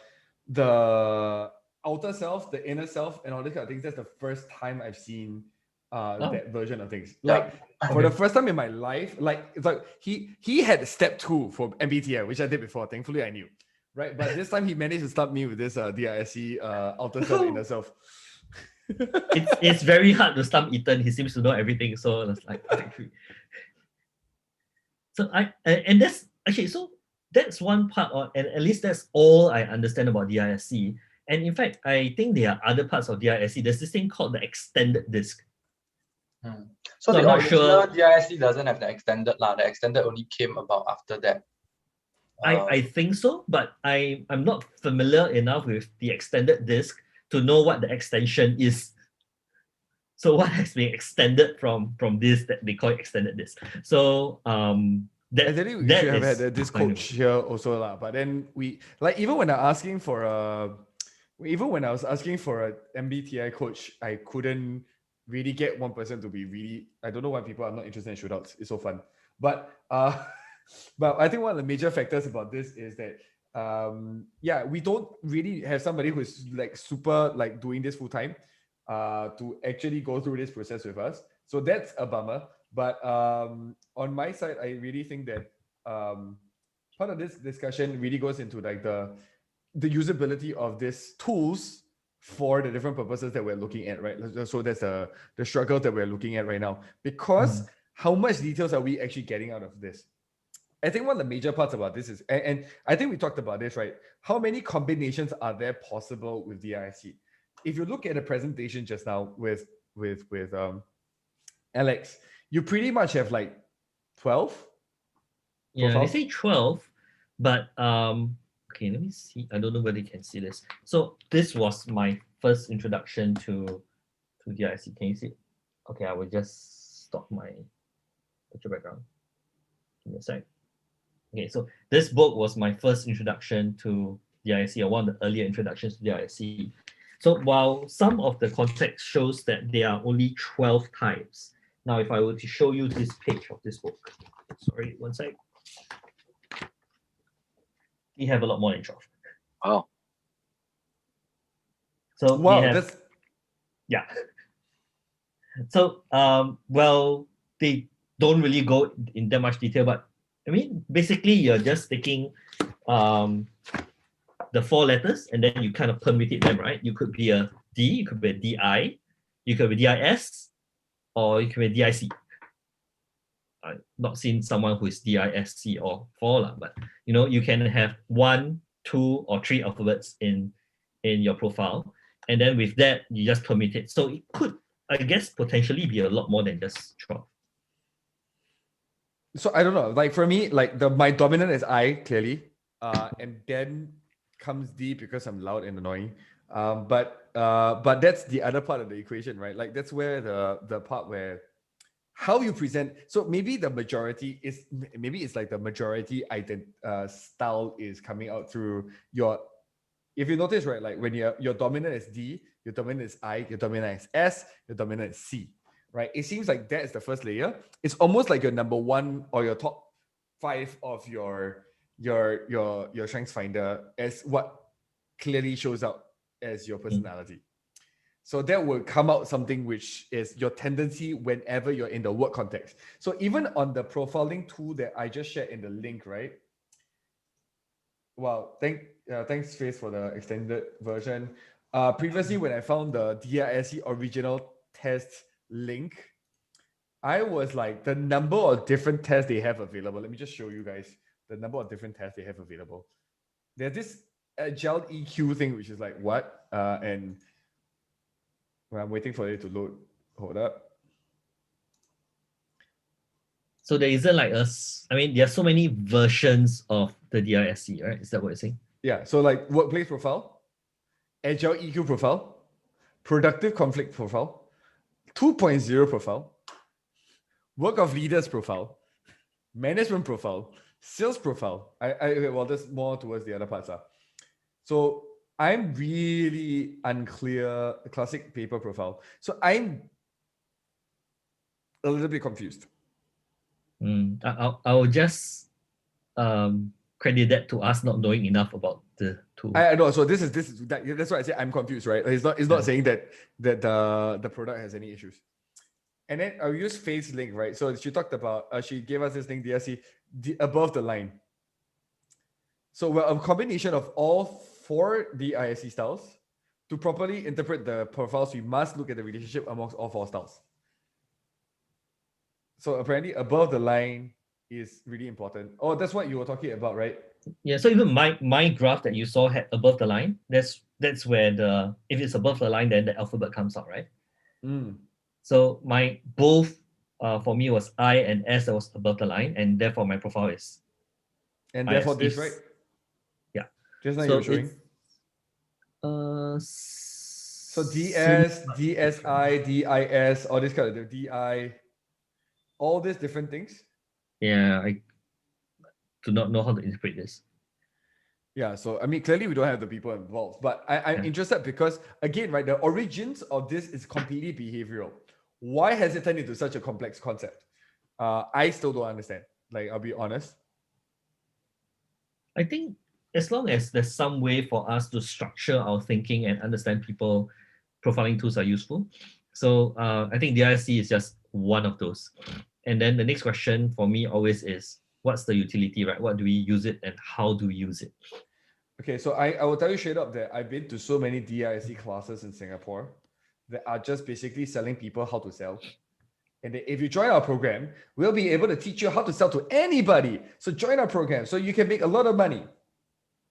outer self, the inner self, and all this kind of things, that's the first time I've seen that version of things. Like for the first time in my life, like it's like he had step 2 for MBTI, which I did before. Thankfully, I knew, right? But this time he managed to stop me with this DISC outer self, inner self. It's very hard to stump Ethan. He seems to know everything, so it's like so and that's actually, so that's one part and at least that's all I understand about DISC. And in fact, I think there are other parts of DISC. There's this thing called the extended disk. So the original DISC doesn't have the extended lah. The extended only came about after that. I think so, but I'm not familiar enough with the extended disk to know what the extension is. So what has been extended from this that they call it extended disk. So actually we should have had this coach here also lah. But then we even when I was asking for an MBTI coach, I couldn't really get one person to be really. I don't know why people are not interested in shootouts. It's so fun, but but I think one of the major factors about this is that we don't really have somebody who's like super like doing this full time to actually go through this process with us. So that's a bummer. But on my side, I really think that part of this discussion really goes into like the usability of these tools for the different purposes that we're looking at, right? So that's the struggle that we're looking at right now. Because how much details are we actually getting out of this? I think one of the major parts about this is, and I think we talked about this, right? How many combinations are there possible with DISC? If you look at the presentation just now with Alex, you pretty much have like 12. Yeah, profiles? They say 12, but okay, let me see. I don't know whether you can see this. So this was my first introduction to DISC. Can you see it? Okay, I will just stop my picture background. Give me a sec. Okay, so this book was my first introduction to DISC, or one of the earlier introductions to DISC. So while some of the context shows that there are only 12 types, Now, if I were to show you this page of this book, sorry, one sec. We have a lot more than 12. Wow. So Wow, we have, that's yeah. So, well, they don't really go in that much detail, but I mean, basically, you're just taking the 4 letters and then you kind of permutate them, right? You could be a D, you could be a DI, you could be DIS, or you could be a DIC. I've not seen someone who is DISC or 4, but you can have 1, 2, or 3 alphabets in your profile, and then with that you just permutate. So it could, I guess, potentially be a lot more than just 12. so I don't know. Like for me, like my dominant is I clearly, and then comes D because I'm loud and annoying. But that's the other part of the equation, right? Like that's where the part where how you present. So maybe the majority is maybe it's like the majority style is coming out through your. If you notice, right, like when your dominant is D, your dominant is I, your dominant is S, your dominant is C, right? It seems like that is the first layer. It's almost like your number 1 or your top 5 of your Strengthsfinder as what clearly shows up as your personality. So that will come out something which is your tendency whenever you're in the work context. So even on the profiling tool that I just shared in the link, right? Well, thanks, Face, for the extended version. Previously, when I found the DISC original test link, I was like, the number of different tests they have available. Let me just show you guys the number of different tests they have available. There's this agile EQ thing, which is like what? And well, I'm waiting for it to load. Hold up. So there isn't like I mean, there are so many versions of the DISC, right? Is that what you're saying? Yeah. So like workplace profile, agile EQ profile, productive conflict profile, 2.0 profile, work of leaders profile, management profile, sales profile. Well, there's more towards the other parts. So I'm really unclear, classic paper profile. So I'm a little bit confused. I'll just credit that to us not knowing enough about the tool. I know. So that's why I say I'm confused, right? It's not saying that the product has any issues. And then I'll use face link, right? So she talked about she gave us this link DSC above the line. So we're a combination of all 4 DISC styles. To properly interpret the profiles, we must look at the relationship amongst all 4 styles. So apparently above the line is really important. Oh, that's what you were talking about, right? Yeah, so even my graph that you saw had above the line, that's where if it's above the line, then the alphabet comes out, right? So my both for me was I and S that was above the line, and therefore my profile is. And therefore this, right? Yeah. Just now you were showing. So DS, DSI, DIS, all this kind of DI, all these different things. Yeah, I do not know how to interpret this. Yeah, so I mean, clearly we don't have the people involved, but I'm interested because again, right, the origins of this is completely behavioral. Why has it turned into such a complex concept? I still don't understand. Like, I'll be honest. I think as long as there's some way for us to structure our thinking and understand people, profiling tools are useful. So I think DISC is just one of those. And then the next question for me always is, what's the utility, right? What do we use it and how do we use it? Okay, so I will tell you straight up that I've been to so many DISC classes in Singapore that are just basically selling people how to sell. And if you join our program, we'll be able to teach you how to sell to anybody. So join our program so you can make a lot of money.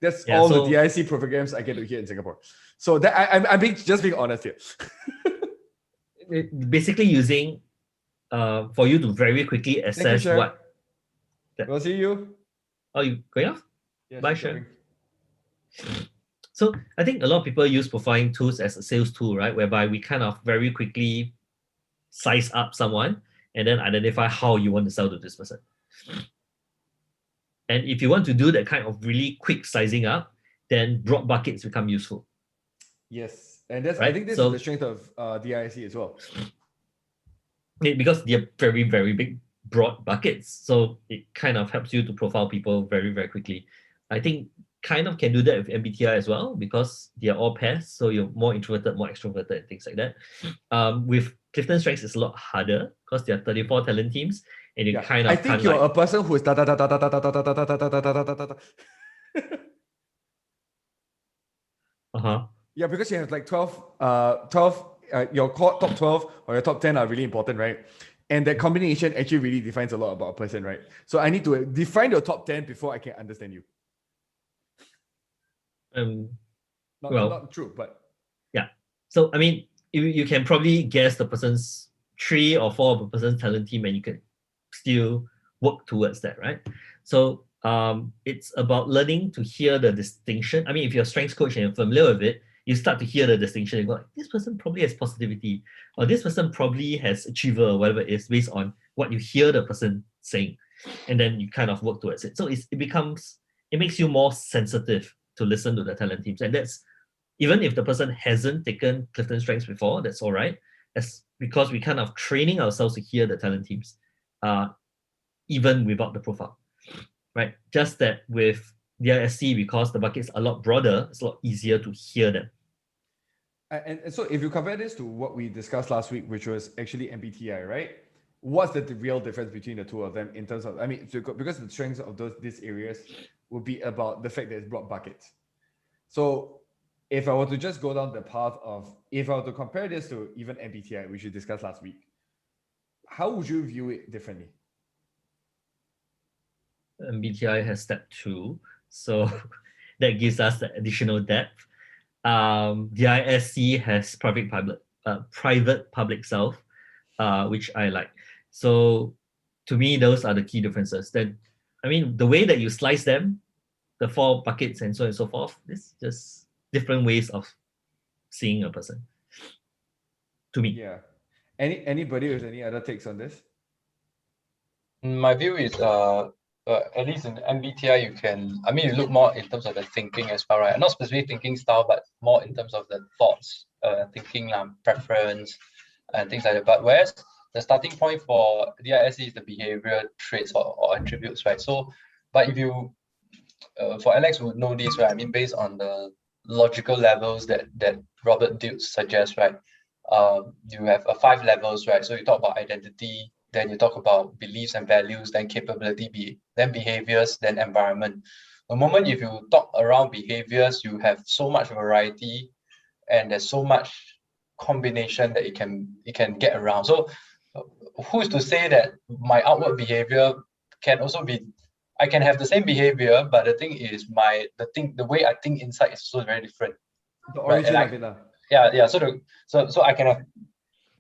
That's all the DIC programs I get to hear in Singapore. So that I'm just being honest here. Basically using for you to very quickly assess what. We'll see you. Oh, you going off? Yeah, bye, Sharon. So I think a lot of people use profiling tools as a sales tool, right? Whereby we kind of very quickly size up someone and then identify how you want to sell to this person. And if you want to do that kind of really quick sizing up, then broad buckets become useful. Yes, and that's right? I think this is the strength of DIC as well. because they're very, very big, broad buckets. So it kind of helps you to profile people very, very quickly. I think kind of can do that with MBTI as well because they're all pairs. So you're more introverted, more extroverted, and things like that. With CliftonStrengths, it's a lot harder because there are 34 talent teams and you kind of I think can't you're like, a person who is da da da da da da da da da da da da da da da da da. uh-huh. Yeah, because you have like 12, your top 12 or your top 10 are really important, right? And that combination actually really defines a lot about a person, right? So I need to define your top 10 before I can understand you. Not true, but yeah. So I mean, you can probably guess the person's 3 or 4 of a person's talent team, and you can still work towards that, right? So it's about learning to hear the distinction. I mean, if you're a strengths coach and you're familiar with it, you start to hear the distinction. You go, like, this person probably has positivity, or this person probably has achiever, or whatever it is, based on what you hear the person saying, and then you kind of work towards it. So it makes you more sensitive to listen to the talent teams, and that's even if the person hasn't taken CliftonStrengths before, that's all right. That's because we kind of training ourselves to hear the talent teams, even without the profile, right? Just that with DISC, because the buckets are a lot broader, it's a lot easier to hear them. And so if you compare this to what we discussed last week, which was actually MBTI, right? What's the real difference between the two of them in terms of, I mean, because the strengths of these areas would be about the fact that it's broad buckets. So if I were to just go down the path of, if I were to compare this to even MBTI, which we discussed last week, how would you view it differently? MBTI has step 2, so that gives us the additional depth. DISC has private public self, which I like. So to me, those are the key differences. Then, I mean, the way that you slice them, the 4 buckets and so on and so forth, it's just different ways of seeing a person. To me. Yeah. Anybody with any other takes on this? My view is at least in MBTI you look more in terms of the thinking as well, right? Not specifically thinking style, but more in terms of the thoughts, thinking, preference, and things like that. But whereas the starting point for DISC is the behavior traits or attributes, right? So, but if you, for Alex would know this, right? I mean, based on the logical levels that Robert Dilts suggests, right? You have 5 levels, right? So you talk about identity, then you talk about beliefs and values, then capability, then behaviors, then environment. The moment if you talk around behaviors, you have so much variety and there's so much combination that it can get around. So who's to say that my outward behavior can also be, I can have the same behavior, but the thing is the way I think inside is also very different. The origin of it. Yeah. So I can have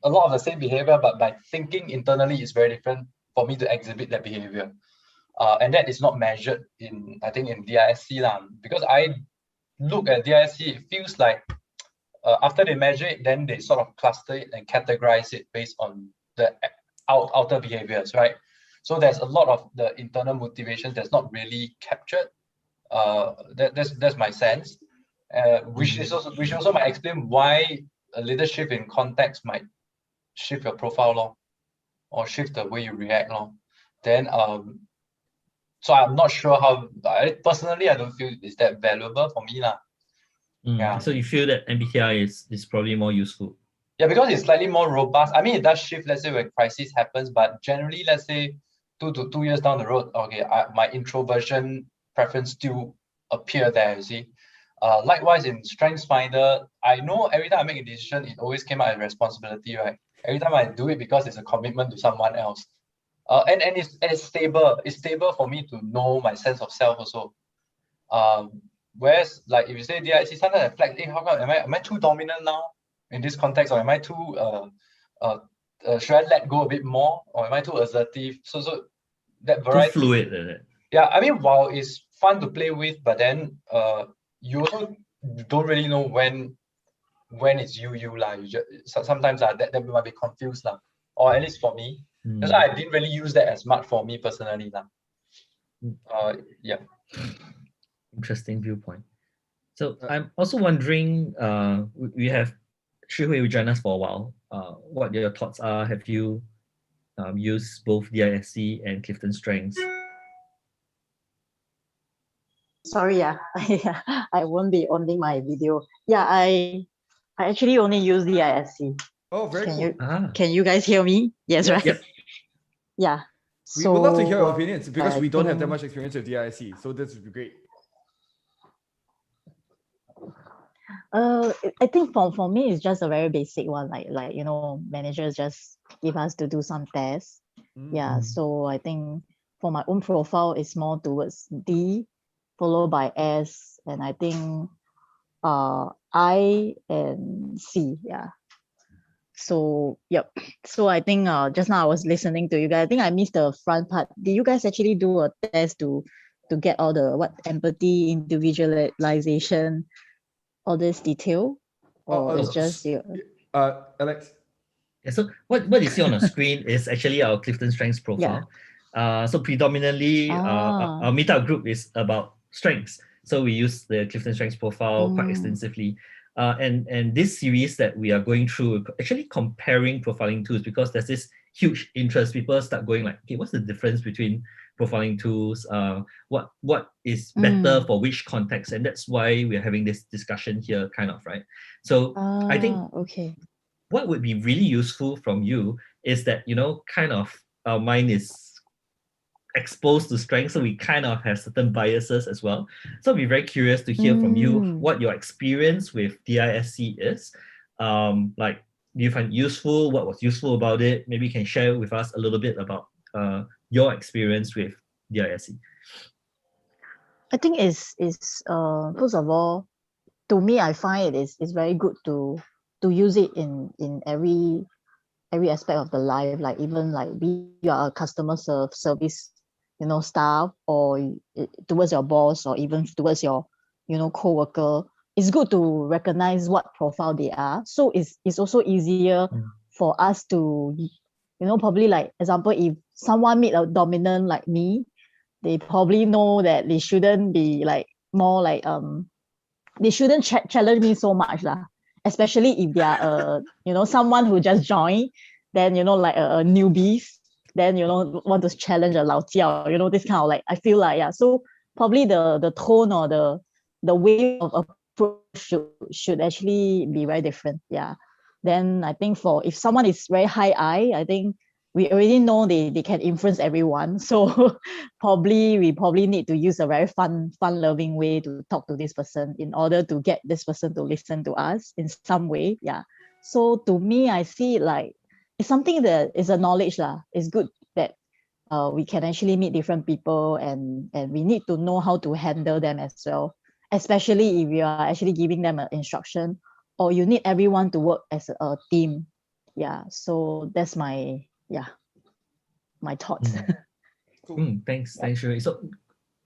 a lot of the same behavior, but by thinking internally is very different for me to exhibit that behavior. And that is not measured in DISC because I look at DISC, it feels like after they measure it, then they sort of cluster it and categorize it based on the outer behaviors, right? So there's a lot of the internal motivation that's not really captured. That's my sense. Which also might explain why a little shift in context might shift your profile or shift the way you react then so I'm not sure how I don't feel is that valuable for me Yeah. So you feel that MBTI is probably more useful? Yeah, because it's slightly more robust. I mean, it does shift, let's say, when crisis happens, but generally, let's say 2 years down the road, okay, my introversion preference still appear there, you see. Likewise, in Strengthsfinder, I know every time I make a decision, it always came out as responsibility, right? Every time I do it because it's a commitment to someone else. And it's stable. It's stable for me to know my sense of self also. Whereas, like if you say DIC, sometimes I reflect, how come am I too dominant now in this context, or am I too should I let go a bit more, or am I too assertive? So that variety. Too fluid, is it? Yeah, I mean, while it's fun to play with, but then you also don't really know when it's you lah. You just sometimes that might be confused lah, or at least for me. That's why I didn't really use that as much for me personally lah. Yeah. Interesting viewpoint. So I'm also wondering, we have Shi Hui joined us for a while. What your thoughts are? Have you use both DISC and CliftonStrengths? Sorry, I won't be on my video. Yeah, I actually only use the ISC. Oh, very Can cool. you can you guys hear me? Yes, right? Yep. Yeah. We would love to hear your So opinions because I we don't have that think- much experience with DISC. So this would be great. I think for me it's just a very basic one, like managers just give us to do some tests. Yeah. So I think for my own profile it's more towards D, followed by S, and I think I and C. Yeah. So yep. So I think just now I was listening to you guys. I think I missed the front part. Did you guys actually do a test to get all the empathy, individualization, all this detail, or it's just you? Alex. Yeah, so what you see on the screen is actually our CliftonStrengths profile. So predominantly, our meetup group is about strengths. So we use the CliftonStrengths profile quite extensively. And this series that we are going through, actually comparing profiling tools, because there's this huge interest. People start going like, okay, what's the difference between profiling tools? What is better for which context? And that's why we're having this discussion here, kind of, right? So I think what would be really useful from you is that, kind of our mind is exposed to strength, so we kind of have certain biases as well. So I'd be very curious to hear from you what your experience with DISC is. Like, do you find it useful? What was useful about it? Maybe you can share with us a little bit about your experience with DISC. I think it's first of all, to me, I find it's very good to use it in every aspect of the life, like even like be you are a customer service staff, or towards your boss, or even towards your co-worker. It's good to recognize what profile they are, so it's also easier for us to probably, like example, if someone meet a dominant like me, they probably know that they shouldn't be like more like they shouldn't challenge me so much lah. Especially if they are someone who just joined, then like a newbies, then want to challenge a lao jiao, this kind of, like, I feel like, so probably the tone or the way of approach should actually be very different. Then I think if someone is very high eye, I think we already know they can influence everyone. So we probably need to use a very fun loving way to talk to this person in order to get this person to listen to us in some way. So to me, I see it like it's something that is a knowledge lah. It's good that we can actually meet different people, and we need to know how to handle them as well, especially if you are actually giving them an instruction, or you need everyone to work as a team. So that's my thoughts. Thanks, Shirley. So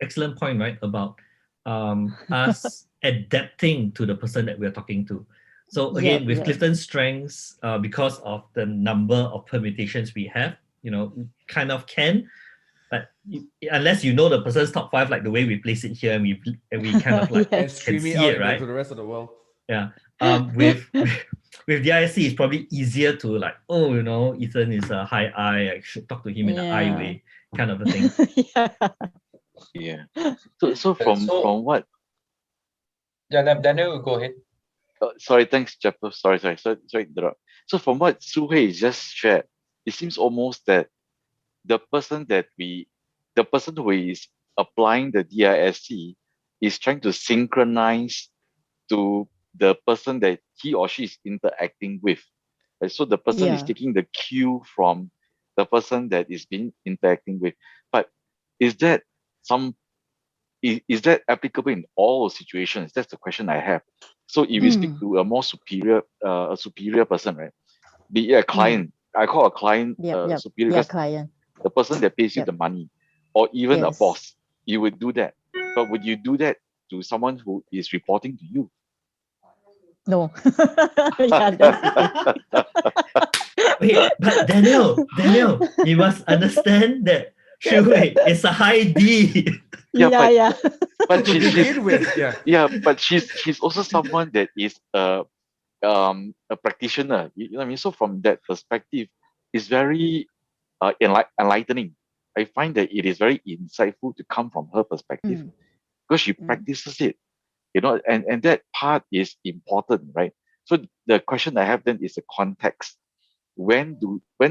excellent point, right, about us adapting to the person that we're talking to. So again, with CliftonStrengths, because of the number of permutations we have, kind of can, but unless you know the person's top 5, like the way we place it here, and we kind of like and stream can it see out it, right? to the rest of the world. With DISC, it's probably easier to like, Ethan is a high eye, I should talk to him in an eye way, kind of a thing. So from what? Daniel, go ahead. Sorry, thanks, Jeff. Sorry, interrupt. So from what Su Hui just shared, it seems almost that the person who is applying the DISC is trying to synchronize to the person that he or she is interacting with. Right? So the person is taking the cue from the person that is being interacting with. But is that applicable in all situations? That's the question I have. So if you speak to a more superior person, right? Be it a client, I call a client superior because client, the person that pays you the money, or even a boss, you would do that. But would you do that to someone who is reporting to you? No. Wait, but Daniel, you must understand that Shu Hui is a high D. But she's also someone that is a practitioner. You know what I mean? So from that perspective, it's very enlightening. I find that it is very insightful to come from her perspective Mm, because she mm, practices it, and that part is important, right? So the question I have then is the context. When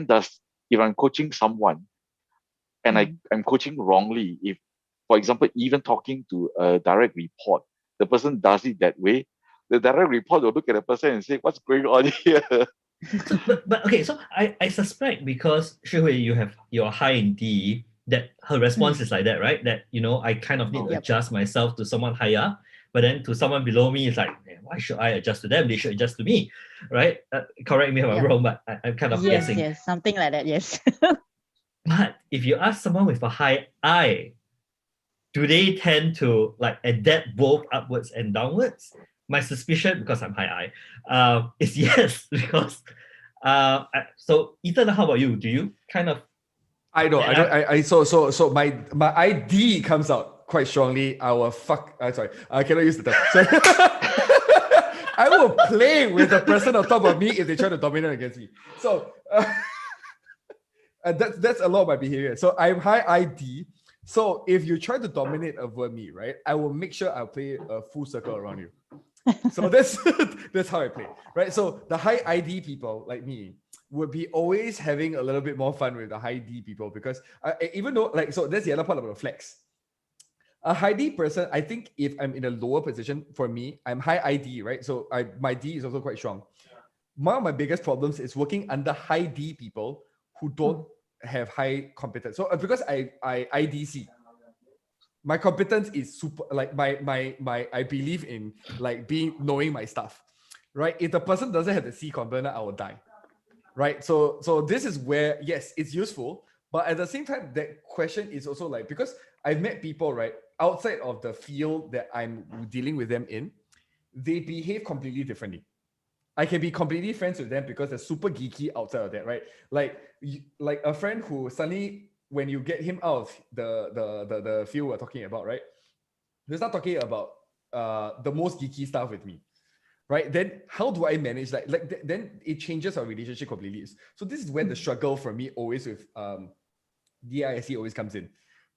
does, if I'm coaching someone and mm. I'm coaching wrongly, if, for example, even talking to a direct report, the person does it that way, the direct report will look at the person and say, what's going on here? So, but okay, so I suspect because Hui, you have your high in D, that her response is like that, right? That I kind of need to Yep. adjust myself to someone higher, but then to someone below me, it's like, "Man, why should I adjust to them? They should adjust to me, right?" Correct me if I'm Yep. wrong, but I'm kind of Yes, guessing. yes, something like that. Yes. But if you ask someone with a high I, do they tend to like adapt both upwards and downwards? My suspicion, because I'm high I, is yes, because so Ethan, how about you? Do you kind of I know. So my ID comes out quite strongly. I will sorry, I cannot use the term. Sorry. I will play with the person on top of me if they try to dominate against me. So that's a lot of my behavior. So I'm high ID. So if you try to dominate over me, right, I will make sure I'll play a full circle around you. So that's that's how I play, right? So the high ID people like me would be always having a little bit more fun with the high D people because even though so that's the other part about the flex. A high D person, I think if I'm in a lower position, for me, I'm high ID, right? So my D is also quite strong. One of my biggest problems is working under high D people who don't have high competence. So because I IDC, my competence is super, like my I believe in like knowing my stuff, right? If the person doesn't have the C component, I will die, right? So this is where, yes, it's useful, but at the same time, that question is also like, because I've met people, right, outside of the field that I'm dealing with them in, they behave completely differently. I can be completely friends with them because they're super geeky outside of that, right? Like a friend who suddenly, when you get him out of the field we're talking about, right? He's not talking about the most geeky stuff with me, right? Then how do I manage then it changes our relationship completely. So this is where the struggle for me always with DISC always comes in,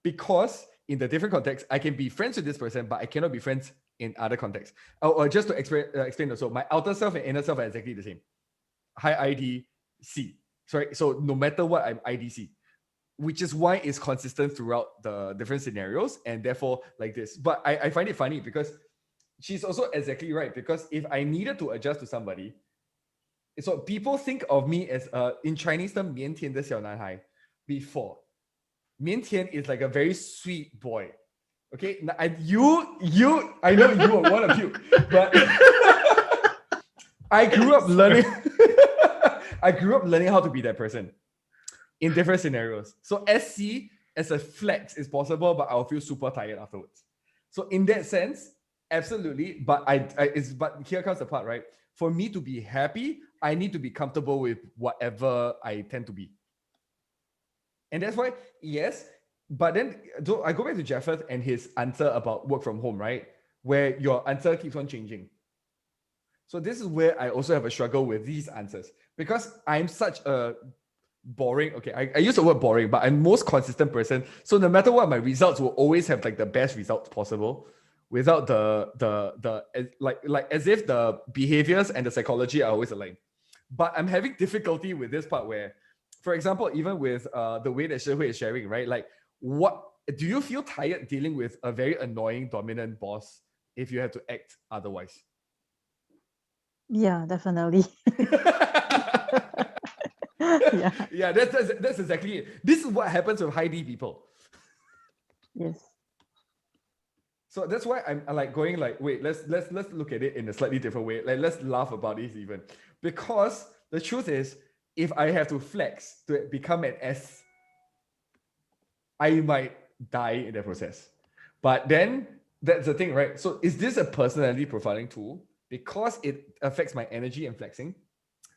because in the different contexts I can be friends with this person, but I cannot be friends in other contexts. Or just to explain also, my outer self and inner self are exactly the same. High IDC. Sorry, so no matter what, I'm IDC, which is why it's consistent throughout the different scenarios, and therefore like this. But I find it funny because she's also exactly right, because if I needed to adjust to somebody, so people think of me as in Chinese term 腼腆的小男孩 before. 腼腆 is like a very sweet boy. Okay, now, I know you are one of you, but I grew up learning. I grew up learning how to be that person in different scenarios. So SC as a flex is possible, but I'll feel super tired afterwards. So in that sense, absolutely. But but here comes the part, right? For me to be happy, I need to be comfortable with whatever I tend to be. And that's why, yes, but then I go back to Jeffers and his answer about work from home, right? Where your answer keeps on changing. So this is where I also have a struggle with these answers, because I'm such a boring, okay, I use the word boring, but I'm most consistent person. So no matter what, my results will always have like the best results possible without the like as if the behaviors and the psychology are always aligned. But I'm having difficulty with this part where, for example, even with the way that Shihui is sharing, right? Like, what do you feel tired dealing with a very annoying dominant boss if you have to act otherwise? Yeah, definitely. Yeah, that's exactly it. This is what happens with high D people. Yes. So that's why I'm like going like, wait, let's look at it in a slightly different way. Like, let's laugh about this even, because the truth is, if I have to flex to become an S, I might die in the process. But then that's the thing, right? So is this a personality profiling tool because it affects my energy and flexing?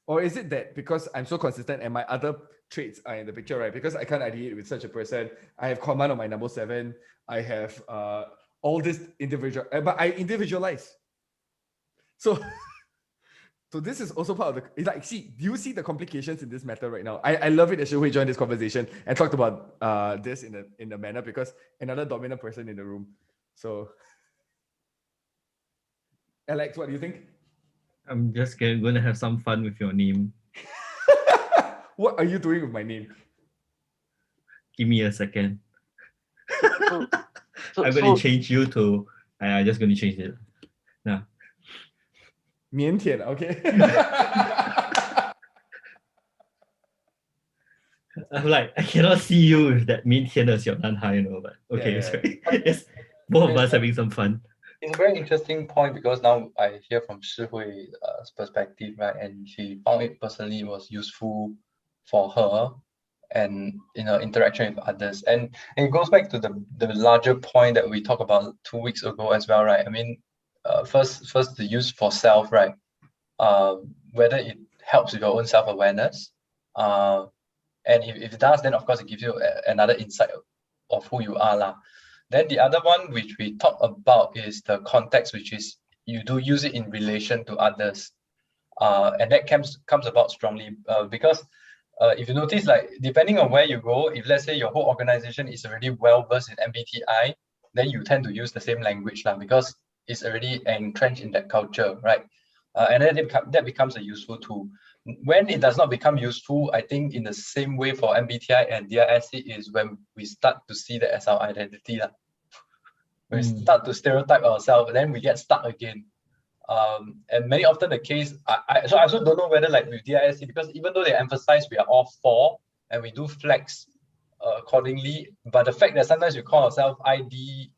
Or is it that because I'm so consistent and my other traits are in the picture, right? Because I can't ideate with such a person, I have command on my number 7, I have all this individual, but I individualize. So So this is also part of the, it's like, see, do you see the complications in this matter right now? I love it that Shui joined this conversation and talked about this in a manner, because another dominant person in the room. So, Alex, what do you think? I'm just going to have some fun with your name. What are you doing with my name? Give me a second. So, I'm going to change you to, I'm just going to change it. Now. 腼腆, okay. I'm like, I cannot see you with that 明天的小男孩, you know, but okay, Yeah. sorry. It's both of us having some fun. It's a very interesting point because now I hear from Shi Hui's perspective, right? And she found it personally was useful for her and in her interaction with others. And it goes back to the larger point that we talked about 2 weeks ago as well, right? I mean, first the use for self, right? Whether it helps with your own self-awareness. And if it does, then of course it gives you another insight of who you are lah. Then the other one which we talk about is the context, which is you do use it in relation to others. And that comes about strongly because if you notice, like depending on where you go, if let's say your whole organization is already well versed in MBTI, then you tend to use the same language lah, because it's already entrenched in that culture, right? And then that becomes a useful tool. When it does not become useful, I think in the same way for MBTI and DISC is when we start to see that as our identity. When we start to stereotype ourselves, then we get stuck again. And many often the case, so I also don't know whether like with DISC, because even though they emphasize we are all four and we do flex accordingly, but the fact that sometimes we call ourselves ID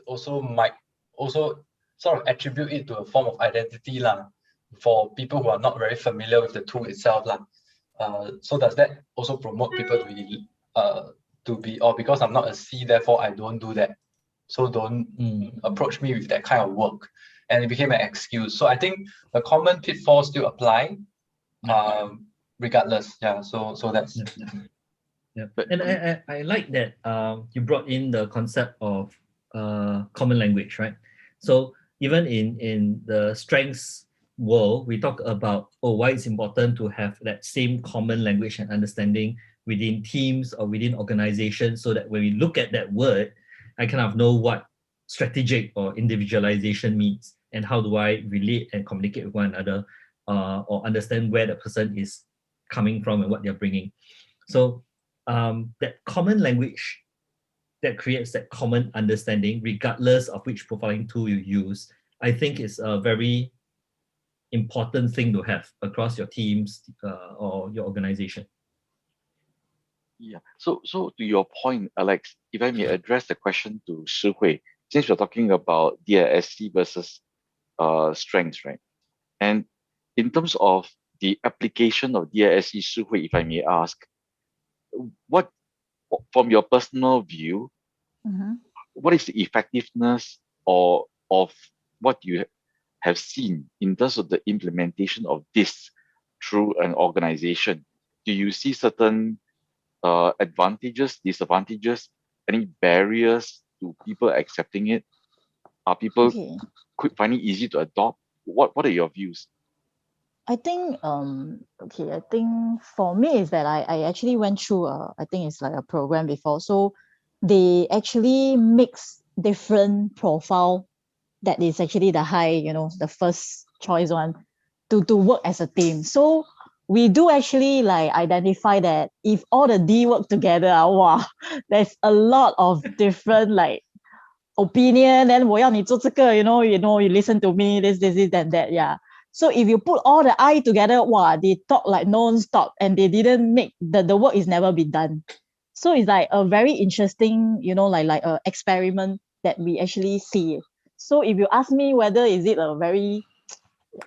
also might also sort of attribute it to a form of identity lah, for people who are not very familiar with the tool itself lah. So does that also promote people to be, or because I'm not a C, therefore I don't do that, so don't approach me with that kind of work, and it became an excuse. So I think the common pitfalls still apply, regardless. Yeah. So that's. Yeah. And I like that you brought in the concept of common language, right? So even in the strengths world, we talk about why it's important to have that same common language and understanding within teams or within organizations, so that when we look at that word, I kind of know what strategic or individualization means, and how do I relate and communicate with one another, or understand where the person is coming from and what they're bringing. So that common language that creates that common understanding, regardless of which profiling tool you use, I think is a very important thing to have across your teams or your organization. Yeah. So to your point, Alex, if I may address the question to Shi Hui, since we're talking about DISC versus strengths, right? And in terms of the application of DISC, Shi Hui, if I may ask, what, from your personal view, what is the effectiveness of what you have seen in terms of the implementation of this through an organization? Do you see certain advantages, disadvantages, any barriers to people accepting it? Are people finding it easy to adopt? What are your views? I think I think for me is that I actually went through I think it's like a program before. So they actually mix different profile that is actually the high, the first choice one, to work as a team. So we do actually like identify that if all the D work together, wow, there's a lot of different like opinion. Then 我要你做这个, you listen to me, this and that, yeah. So if you put all the I together, wow, they talk like non-stop, and they didn't make the work is never been done. So it's like a very interesting, like a experiment that we actually see. So if you ask me whether is it a very,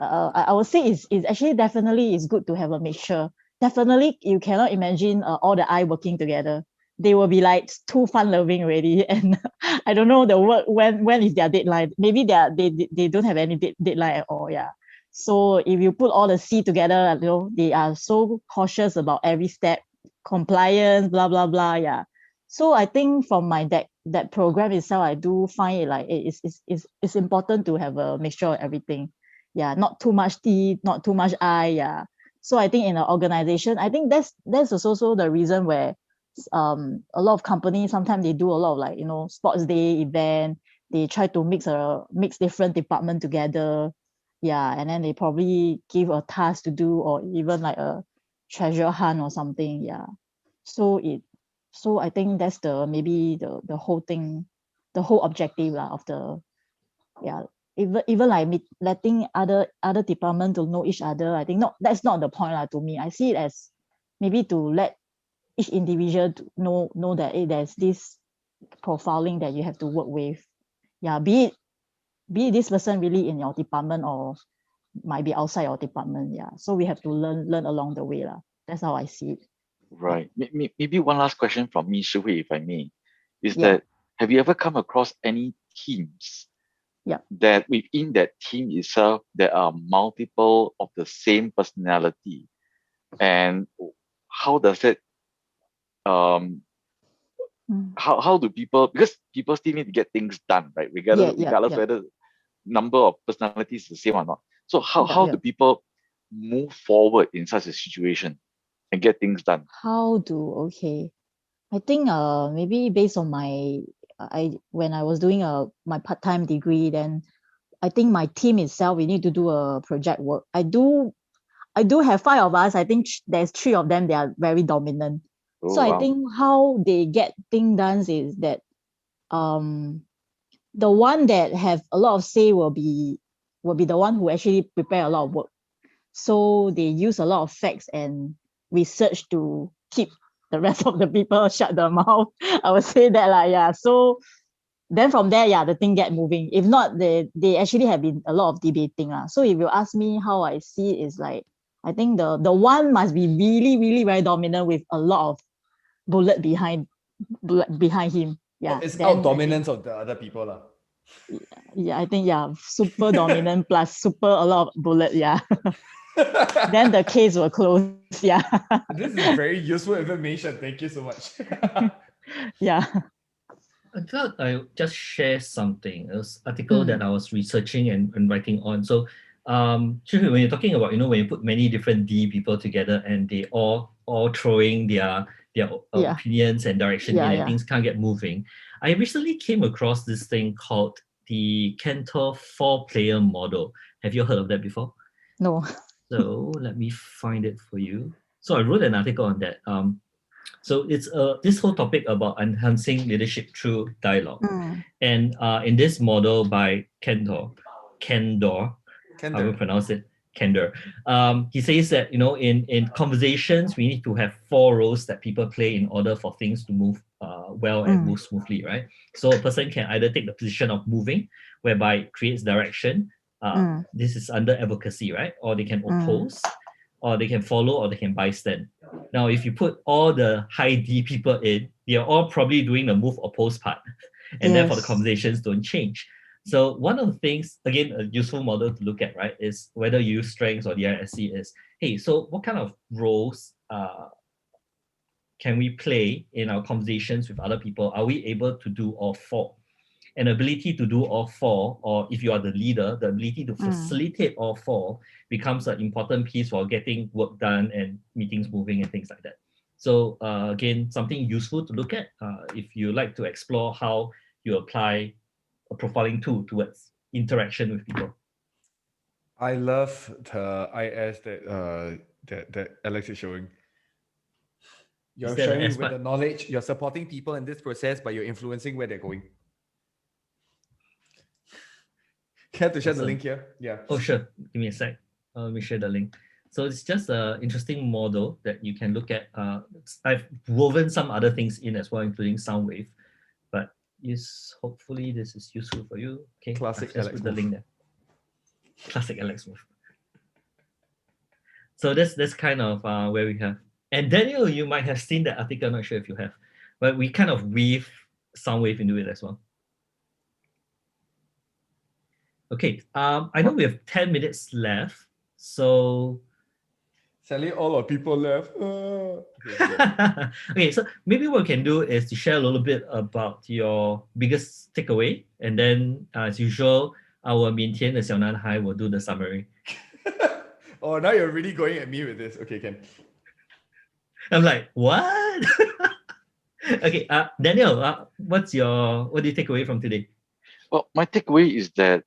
I would say it's actually definitely is good to have a mixture. Definitely, you cannot imagine all the I working together. They will be like too fun-loving already, and I don't know the work when is their deadline. Maybe they don't have any deadline at all. Yeah. So if you put all the C together, they are so cautious about every step, compliance, blah blah blah. Yeah. So I think from my that program itself, I do find it like it's important to have a mixture of everything. Yeah, not too much T, not too much I. Yeah. So I think in an organization, I think that's also the reason where a lot of companies sometimes they do a lot of like, sports day event. They try to mix different department together. Yeah, and then they probably give a task to do, or even like a treasure hunt or something. Yeah. So I think that's maybe the whole thing, the whole objective lah of the, yeah, even like letting other department to know each other. I think that's not the point lah. To me, I see it as maybe to let each individual to know that there's this profiling that you have to work with. Yeah, be it this person really in your department or might be outside your department. Yeah, so we have to learn along the way lah. That's how I see it. Right. Maybe one last question from me, Shui, if I may, is Yeah. that have you ever come across any teams Yeah. that within that team itself there are multiple of the same personality, and how does it how do people, because people still need to get things done, right? Regardless Yeah. whether number of personalities is the same or not. So how Yeah. do people move forward in such a situation and get things done? Okay. I think maybe based on when I was doing my part-time degree, then I think my team itself, we need to do a project work. I do have 5 of us. I think there's 3 of them, they are very dominant. Oh, So I wow. think how they get things done is that the one that have a lot of say will be the one who actually prepare a lot of work. So they use a lot of facts and research to keep the rest of the people shut their mouth. I would say that lah, yeah. So then from there, yeah, the thing get moving. If not, they actually have been a lot of debating lah. So if you ask me how I see it, is like, I think the one must be really, really very dominant with a lot of bullet behind him. Yeah, It's then out I think- dominance of the other people lah. yeah, I think super dominant plus super a lot of bullet. Yeah, then the case will close. Yeah, This is very useful information. Thank you so much. yeah. I thought I just share something. It was an article that I was researching and writing on. So, Shui, when you're talking about, when you put many different D people together and they all throwing their Yeah. opinions and direction in, and Yeah. things can't get moving. I recently came across this thing called the Cantor 4-player model. Have you heard of that before? No. So let me find it for you. So I wrote an article on that. So it's this whole topic about enhancing leadership through dialogue. And in this model by Kendor, I will pronounce it, Kendor. He says that, in conversations, we need to have 4 roles that people play in order for things to move well and move smoothly, right? So a person can either take the position of moving, whereby it creates direction. This is under advocacy, right? Or they can oppose, or they can follow, or they can bystand. Now, if you put all the high D people in, they're all probably doing the move oppose part, and therefore the conversations don't change. So one of the things, again, a useful model to look at, right, is whether you use strengths or DISC is, hey, so what kind of roles can we play in our conversations with other people? Are we able to do all 4? An ability to do all 4, or if you are the leader, the ability to facilitate all 4 becomes an important piece for getting work done and meetings moving and things like that. So again, something useful to look at if you like to explore how you apply a profiling tool towards interaction with people. I love the IS that Alex is showing. You're sharing with the knowledge, you're supporting people in this process, but you're influencing where they're going. Care to share the link here? Yeah. Oh, sure. Give me a sec. Let me share the link. So it's just an interesting model that you can look at. I've woven some other things in as well, including sound wave. But hopefully this is useful for you. Okay. Classic Let's Alex put the move. link there. Classic Alex move. So that's kind of where we have. And Daniel, you might have seen that article. I'm not sure if you have, but we kind of weave sound wave into it as well. Okay, I know we have 10 minutes left, so... Sadly, all our people left. Okay, so maybe what we can do is to share a little bit about your biggest takeaway, and then as usual, our 腼腆的小男孩 will do the summary. Oh, now you're really going at me with this. Okay, Ken. I'm like, what? Okay, Daniel, what do you take away from today? Well, my takeaway is that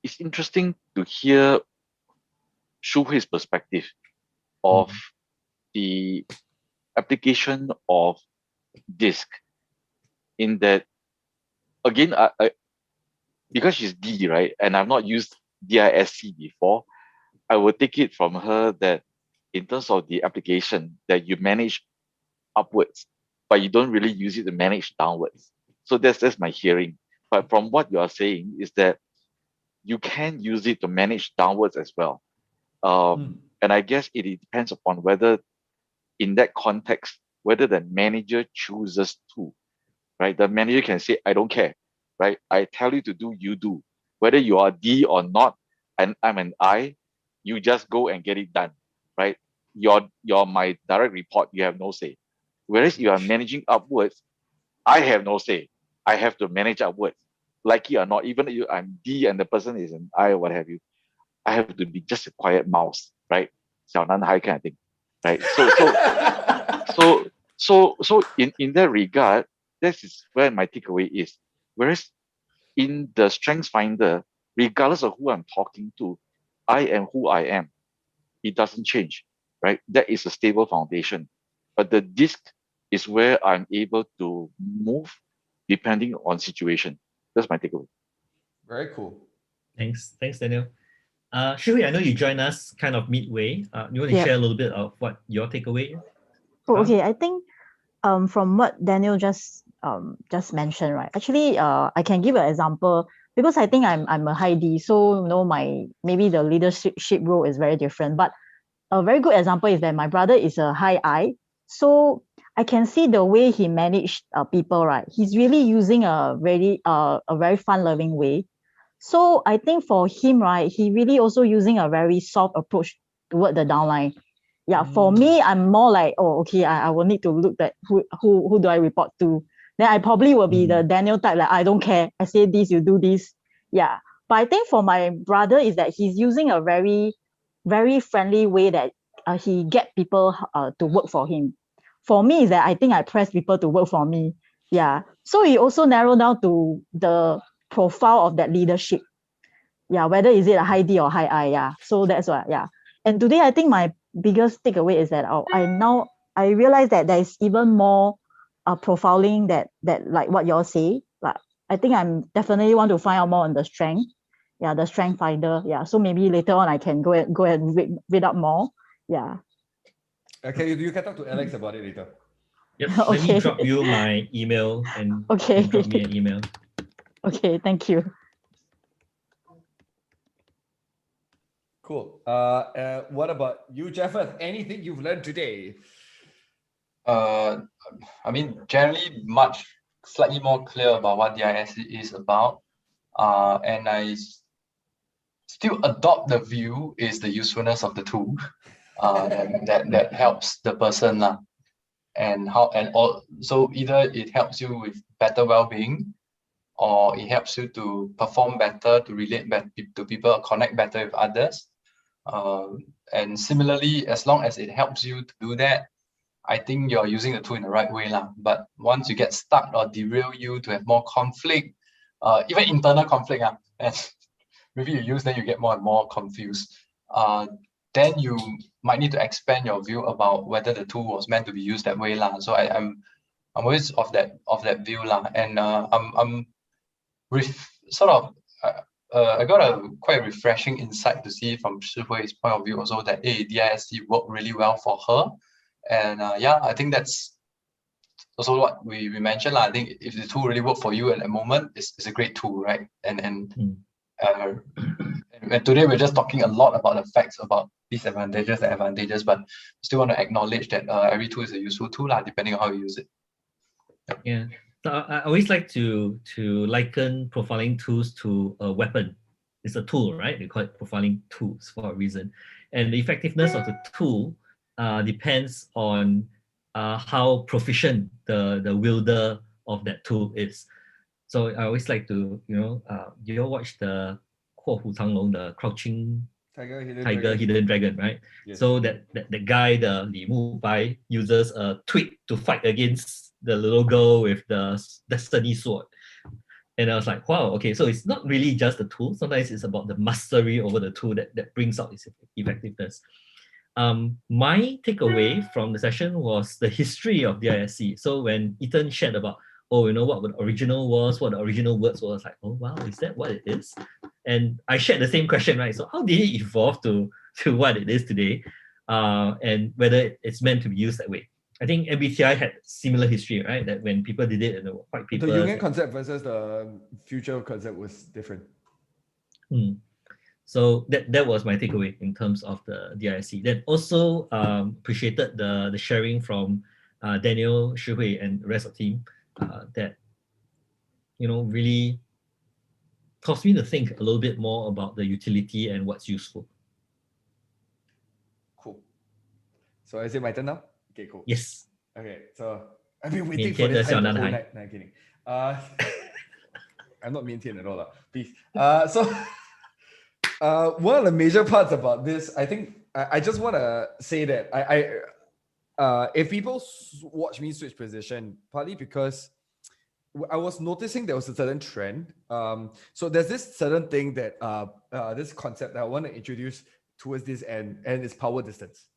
it's interesting to hear Shu Hui's perspective of the application of DISC. In that, again, I because she's D, right, and I've not used DISC before, I will take it from her that in terms of the application, that you manage upwards, but you don't really use it to manage downwards. So that's my hearing. But from what you are saying is that you can use it to manage downwards as well. And I guess it depends upon whether in that context, whether the manager chooses to, right? The manager can say, I don't care, right? I tell you to do, you do. Whether you are D or not, and I'm an I, you just go and get it done, right? You're my direct report, you have no say. Whereas you are managing upwards, I have no say. I have to manage upwards. Like it or not, even if I'm D and the person is an I or what have you, I have to be just a quiet mouse, right? 小男孩 kind of thing, right? So in that regard, this is where my takeaway is. Whereas in the Strengthsfinder, regardless of who I'm talking to, I am who I am. It doesn't change, right? That is a stable foundation. But the disc is where I'm able to move depending on situation. That's my takeaway. Very cool. Thanks, Daniel. Shu Hui, I know you joined us kind of midway. You want to Yep. share a little bit of what your takeaway is? Oh, okay. I think from what Daniel just mentioned, right? Actually, I can give an example because I think I'm a high D, so maybe the leadership role is very different. But a very good example is that my brother is a high I, so I can see the way he managed people, right? He's really using a very fun-loving way. So I think for him, right, he really also using a very soft approach toward the downline. Yeah, for me, I'm more like, oh, okay, I will need to look at who do I report to. Then I probably will be the Daniel type, like, I don't care. I say this, you do this. Yeah. But I think for my brother is that he's using a very, very friendly way that he get people to work for him. For me is that I think I press people to work for me. Yeah. So he also narrowed down to the profile of that leadership. Yeah, whether is it a high D or high I, yeah. So that's what, yeah. And today I think my biggest takeaway is that I realize that there is even more profiling that like what y'all say. Like I think I'm definitely want to find out more on the strength. Yeah, the Strengthsfinder. Yeah. So maybe later on I can go and read up more. Yeah. Okay, you can talk to Alex about it later. Yep. Let me drop you my email and Okay. you drop me an email. Okay, thank you. Cool. What about you, Jeffeth? Anything you've learned today? I mean, generally slightly more clear about what DISC is about. And I still adopt the view is the usefulness of the tool. That helps the person so either it helps you with better well-being, or it helps you to perform better, to relate better to people, connect better with others. And similarly, as long as it helps you to do that, I think you're using the tool in the right way. But once you get stuck or derail you to have more conflict, even internal conflict, and maybe you use, then you get more and more confused. Then you might need to expand your view about whether the tool was meant to be used that way. So I'm always of that view. And I'm I got a quite refreshing insight to see from Shi Hui's point of view also that DISC worked really well for her. And I think that's also what we mentioned. I think if the tool really worked for you at the moment, it's a great tool, right? And today we're just talking a lot about the facts about disadvantages and advantages, but still want to acknowledge that every tool is a useful tool, depending on how you use it. Yeah. So I always like to liken profiling tools to a weapon. It's a tool, right? They call it profiling tools for a reason. And the effectiveness of the tool depends on how proficient the wielder of that tool is. So I always like to, you all watch the 卧虎藏龙, the Crouching Tiger, Hidden Dragon, right? Yes. So that guy, the Li Mubai, uses a twig to fight against the little girl with the destiny sword. And I was like, wow, okay, so it's not really just the tool. Sometimes it's about the mastery over the tool that brings out its effectiveness. My takeaway from the session was the history of DISC. So when Ethan shared about, what the original was, what the original words was, like, oh wow, is that what it is? And I shared the same question, right? So how did it evolve to what it is today? And whether it's meant to be used that way. I think MBTI had similar history, right? That when people did it in the white The papers. Jungian concept versus the future concept was different. So that was my takeaway in terms of the DISC. Then also appreciated the sharing from Daniel, Shihui, and the rest of the team that really caused me to think a little bit more about the utility and what's useful. Cool. So is it my turn now? Okay, cool. Yes. Okay, so I've been waiting for this time the whole night. No, I'm kidding. I'm not maintained at all, please. So one of the major parts about this, I think I just want to say that if people watch me switch position, partly because I was noticing there was a certain trend. So there's this certain thing that this concept that I want to introduce towards this end, and it's power distance.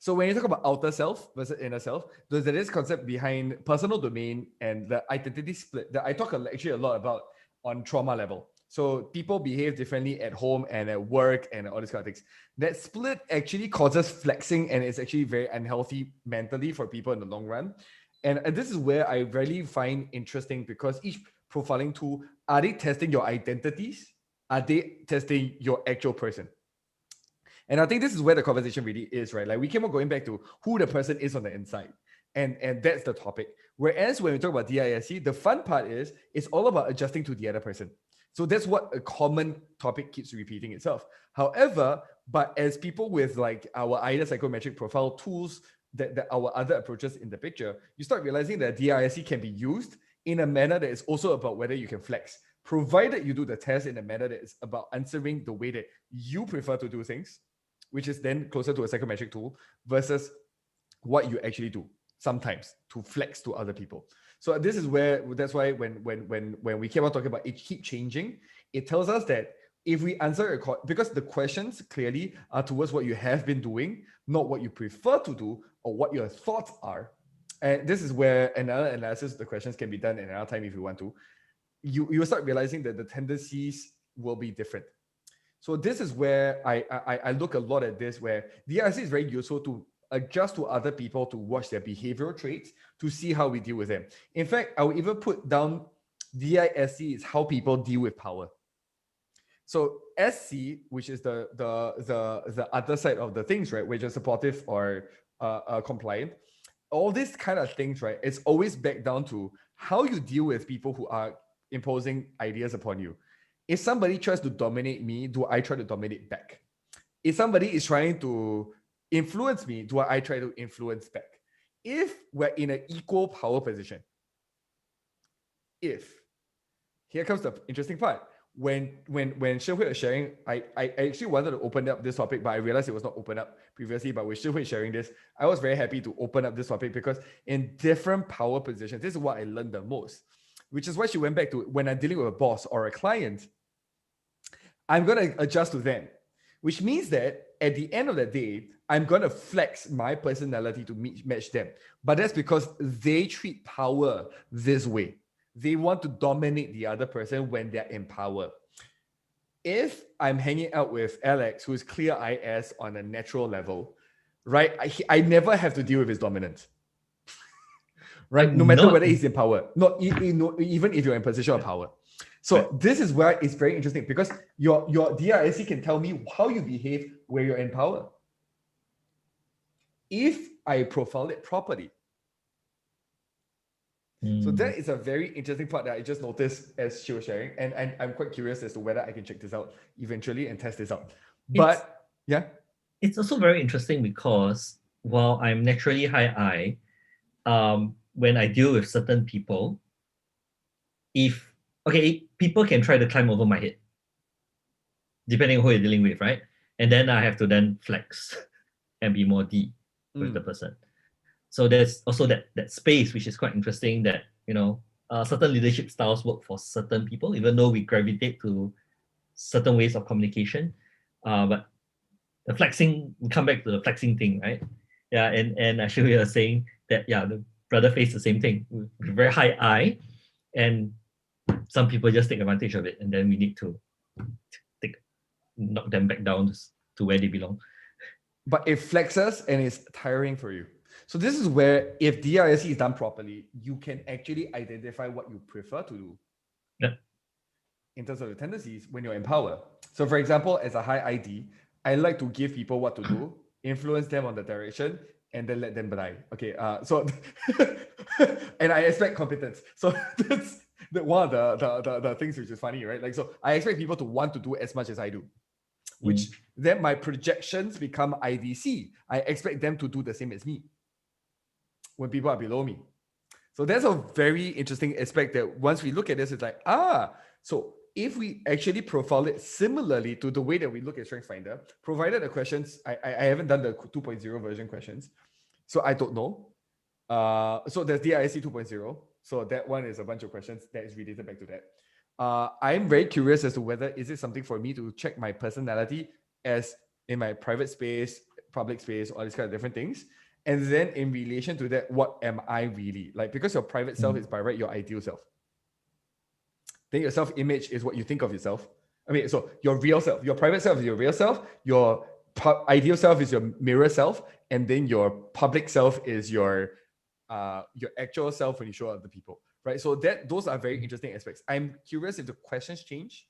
So when you talk about outer self versus inner self, there's this concept behind personal domain and the identity split that I talk actually a lot about on trauma level. So people behave differently at home and at work and all these kind of things. That split actually causes flexing, and it's actually very unhealthy mentally for people in the long run. And this is where I really find interesting, because each profiling tool, are they testing your identities? Are they testing your actual person? And I think this is where the conversation really is, right? Like we keep on going back to who the person is on the inside. And that's the topic. Whereas when we talk about DISC, the fun part is it's all about adjusting to the other person. So that's what a common topic keeps repeating itself. However, but as people with like our either psychometric profile tools, that our other approaches in the picture, you start realizing that DISC can be used in a manner that is also about whether you can flex, provided you do the test in a manner that is about answering the way that you prefer to do things, which is then closer to a psychometric tool versus what you actually do sometimes to flex to other people. So this is that's why when we keep on talking about it keep changing, it tells us that if we answer because the questions clearly are towards what you have been doing, not what you prefer to do or what your thoughts are. And this is where another analysis of the questions can be done in another time if you want to. You start realizing that the tendencies will be different. So this is where I look a lot at this, where DISC is very useful to adjust to other people, to watch their behavioral traits, to see how we deal with them. In fact, I would even put down DISC is how people deal with power. So SC, which is the other side of the things, right, which is supportive or compliant, all these kind of things, right, it's always back down to how you deal with people who are imposing ideas upon you. If somebody tries to dominate me, do I try to dominate back? If somebody is trying to influence me, do I try to influence back? If we're in an equal power position, here comes the interesting part. When Shihui was sharing, I actually wanted to open up this topic, but I realized it was not open up previously. But with Shihui sharing this, I was very happy to open up this topic, because in different power positions, this is what I learned the most, which is why she went back to when I'm dealing with a boss or a client, I'm going to adjust to them, which means that at the end of the day, I'm going to flex my personality to match them. But that's because they treat power this way. They want to dominate the other person when they're in power. If I'm hanging out with Alex, who is clear IS on a natural level, right? I never have to deal with his dominance. Right? No matter whether he's in power, even if you're in position of power. So this is where it's very interesting, because your DISC can tell me how you behave where you're in power. If I profile it properly. So that is a very interesting part that I just noticed as she was sharing. And I'm quite curious as to whether I can check this out eventually and test this out. But it's also very interesting, because while I'm naturally high I, when I deal with certain people, if okay, people can try to climb over my head, depending on who you're dealing with, right? And then I have to then flex and be more deep with the person. So there's also that space, which is quite interesting, that, you know, certain leadership styles work for certain people, even though we gravitate to certain ways of communication. But the flexing, we come back to the flexing thing, right? Yeah, and actually we are saying that, yeah, the brother faced the same thing with very high I, and some people just take advantage of it, and then we need to knock them back down to where they belong. But it flexes and it's tiring for you. So this is where, if DISC is done properly, you can actually identify what you prefer to do. Yeah. In terms of the tendencies when you're in power. So for example, as a high ID, I like to give people what to do, influence them on the direction, and then let them die. Okay, so and I expect competence. So that's one of the things which is funny, right? Like, so I expect people to want to do as much as I do, which then my projections become IDC. I expect them to do the same as me when people are below me. So that's a very interesting aspect that once we look at this, it's like, so if we actually profile it similarly to the way that we look at Strengthsfinder, provided the questions, I haven't done the 2.0 version questions, so I don't know. So there's DISC 2.0. So that one is a bunch of questions that is related back to that. I'm very curious as to whether is it something for me to check my personality as in my private space, public space, all these kind of different things. And then in relation to that, what am I really? Like, because your private self is by right your ideal self. Then your self-image is what you think of yourself. I mean, so your real self, your private self is your real self, your ideal self is your mirror self, and then your public self is your actual self when you show other people, right? So those are very interesting aspects. I'm curious if the questions change,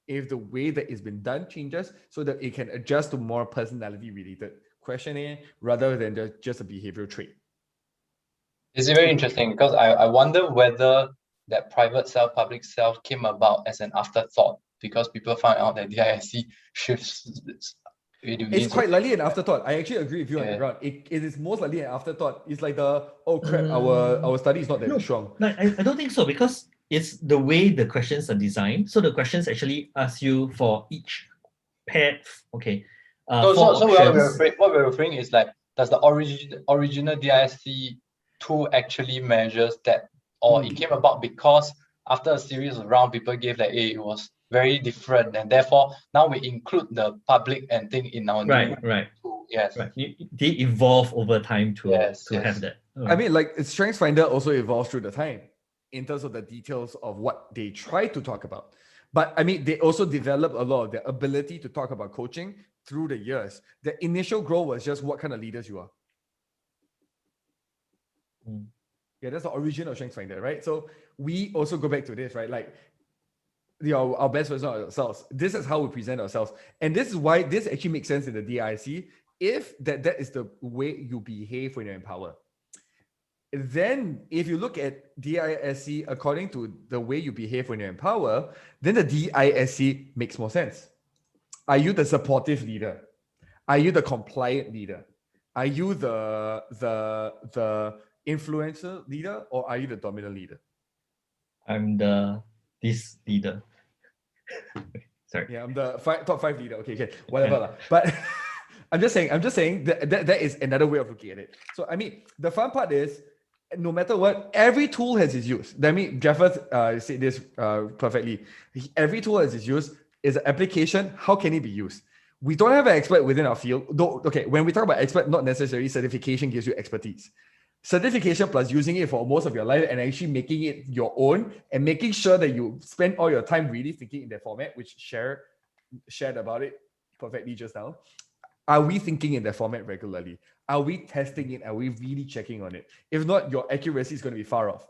if the way that it's been done changes, so that it can adjust to more personality-related questioning rather than just a behavioral trait. It's very interesting because I wonder whether that private self, public self came about as an afterthought because people found out that DISC shifts. It's quite likely an afterthought. I actually agree with you on the ground. It is most likely an afterthought. It's like oh crap, our study is not that strong. Like, I don't think so, because it's the way the questions are designed. So the questions actually ask you for each pair. Okay. So what we're referring is like, does the original DISC tool actually measures that, or it came about because after a series of rounds, people gave like, hey, it was very different, and therefore now we include the public and thing in our new tool. Yes. Right. They evolve over time to have that. I mean, like, Strengthsfinder also evolves through the time in terms of the details of what they try to talk about. But I mean, they also develop a lot of their ability to talk about coaching through the years. The initial growth was just what kind of leaders you are. Yeah, that's the origin of Strengthsfinder, right? So we also go back to this, right? Like, our best version of ourselves. This is how we present ourselves. And this is why this actually makes sense in the DISC, if that is the way you behave when you're in power. Then if you look at DISC according to the way you behave when you're in power, then the DISC makes more sense. Are you the supportive leader? Are you the compliant leader? Are you the influencer leader, or are you the dominant leader? I'm this leader. Sorry. Yeah, I'm the top 5 leader. Okay, whatever. But I'm just saying that is another way of looking at it. So I mean, the fun part is, no matter what, every tool has its use. I mean, Jeffers said this perfectly. Every tool has its use. Is an application. How can it be used? We don't have an expert within our field. Though, okay, when we talk about expert, not necessarily certification gives you expertise. Certification plus using it for most of your life and actually making it your own and making sure that you spend all your time really thinking in that format, which shared about it perfectly just now. Are we thinking in that format regularly? Are we testing it? Are we really checking on it? If not, your accuracy is going to be far off.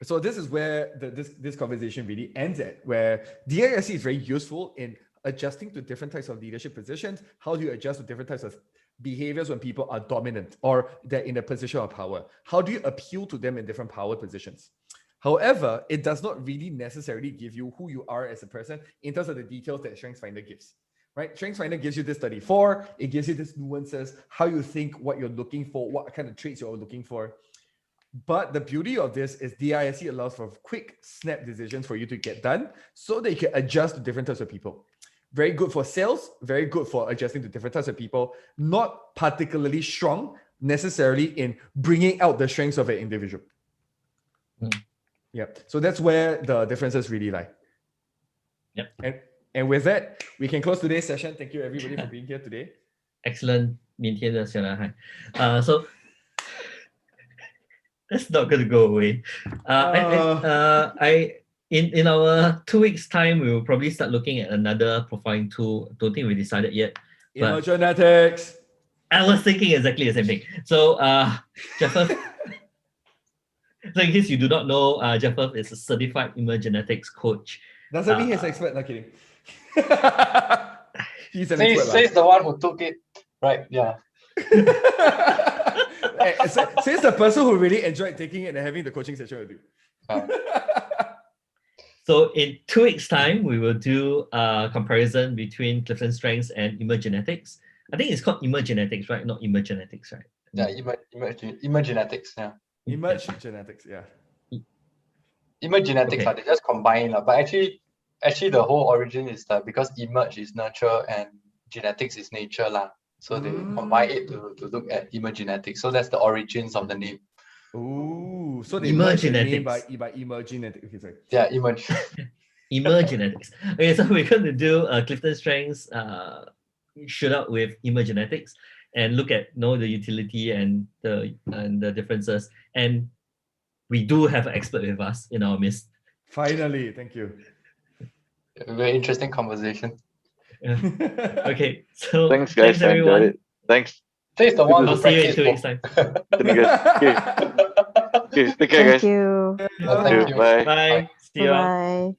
So this is where this conversation really ends at, where DISC is very useful in adjusting to different types of leadership positions. How do you adjust to different types of behaviors when people are dominant or they're in a position of power? How do you appeal to them in different power positions? However, it does not really necessarily give you who you are as a person in terms of the details that Strengthsfinder gives. Right? Strengthsfinder gives you this 34. It gives you this nuances, how you think, what you're looking for, what kind of traits you're looking for. But the beauty of this is DISC allows for quick snap decisions for you to get done so that you can adjust to different types of people. Very good for sales, very good for adjusting to different types of people, not particularly strong necessarily in bringing out the strengths of an individual. Yep. So that's where the differences really lie. Yep. And with that, we can close today's session. Thank you everybody for being here today. Excellent. 明天的小男孩. So that's not going to go away. In our 2 weeks time, we will probably start looking at another profiling tool. Don't think we decided yet. Emergenetics. I was thinking exactly the same thing. So Jeffers, so in case you do not know, Jeffers is a certified emergenetics coach. Doesn't mean he's an expert. Not kidding. He's an expert. Says the one who took it. Right, yeah. Says the person who really enjoyed taking it and having the coaching session with you. So in 2 weeks' time, we will do a comparison between CliftonStrengths and Emergenetics. I think it's called Emergenetics, right? Not Emergenetics, right? Yeah, Emergenetics, yeah. Emergenetics, yeah. Emergenetics, Okay. they just combine, but actually the whole origin is that because emerge is nurture and genetics is nature, so they combine it to look at emergenetics. So that's the origins of the name. Ooh, so they merged the name by Emergenetics. emergenetics. Okay, sorry. Yeah, emerge. Emergenetics. Okay, so we're going to do CliftonStrengths shoot out with Emergenetics and look at the utility and the differences. And we do have an expert with us in our midst. Finally, thank you. Very interesting conversation. Okay, so Thanks, guys. I enjoyed everyone. it. Thanks. Says the one I'll who see you in practiced 2 weeks' both. time. Okay, take care, Thank guys. you. Thank you. Bye. Bye. See you all. Bye.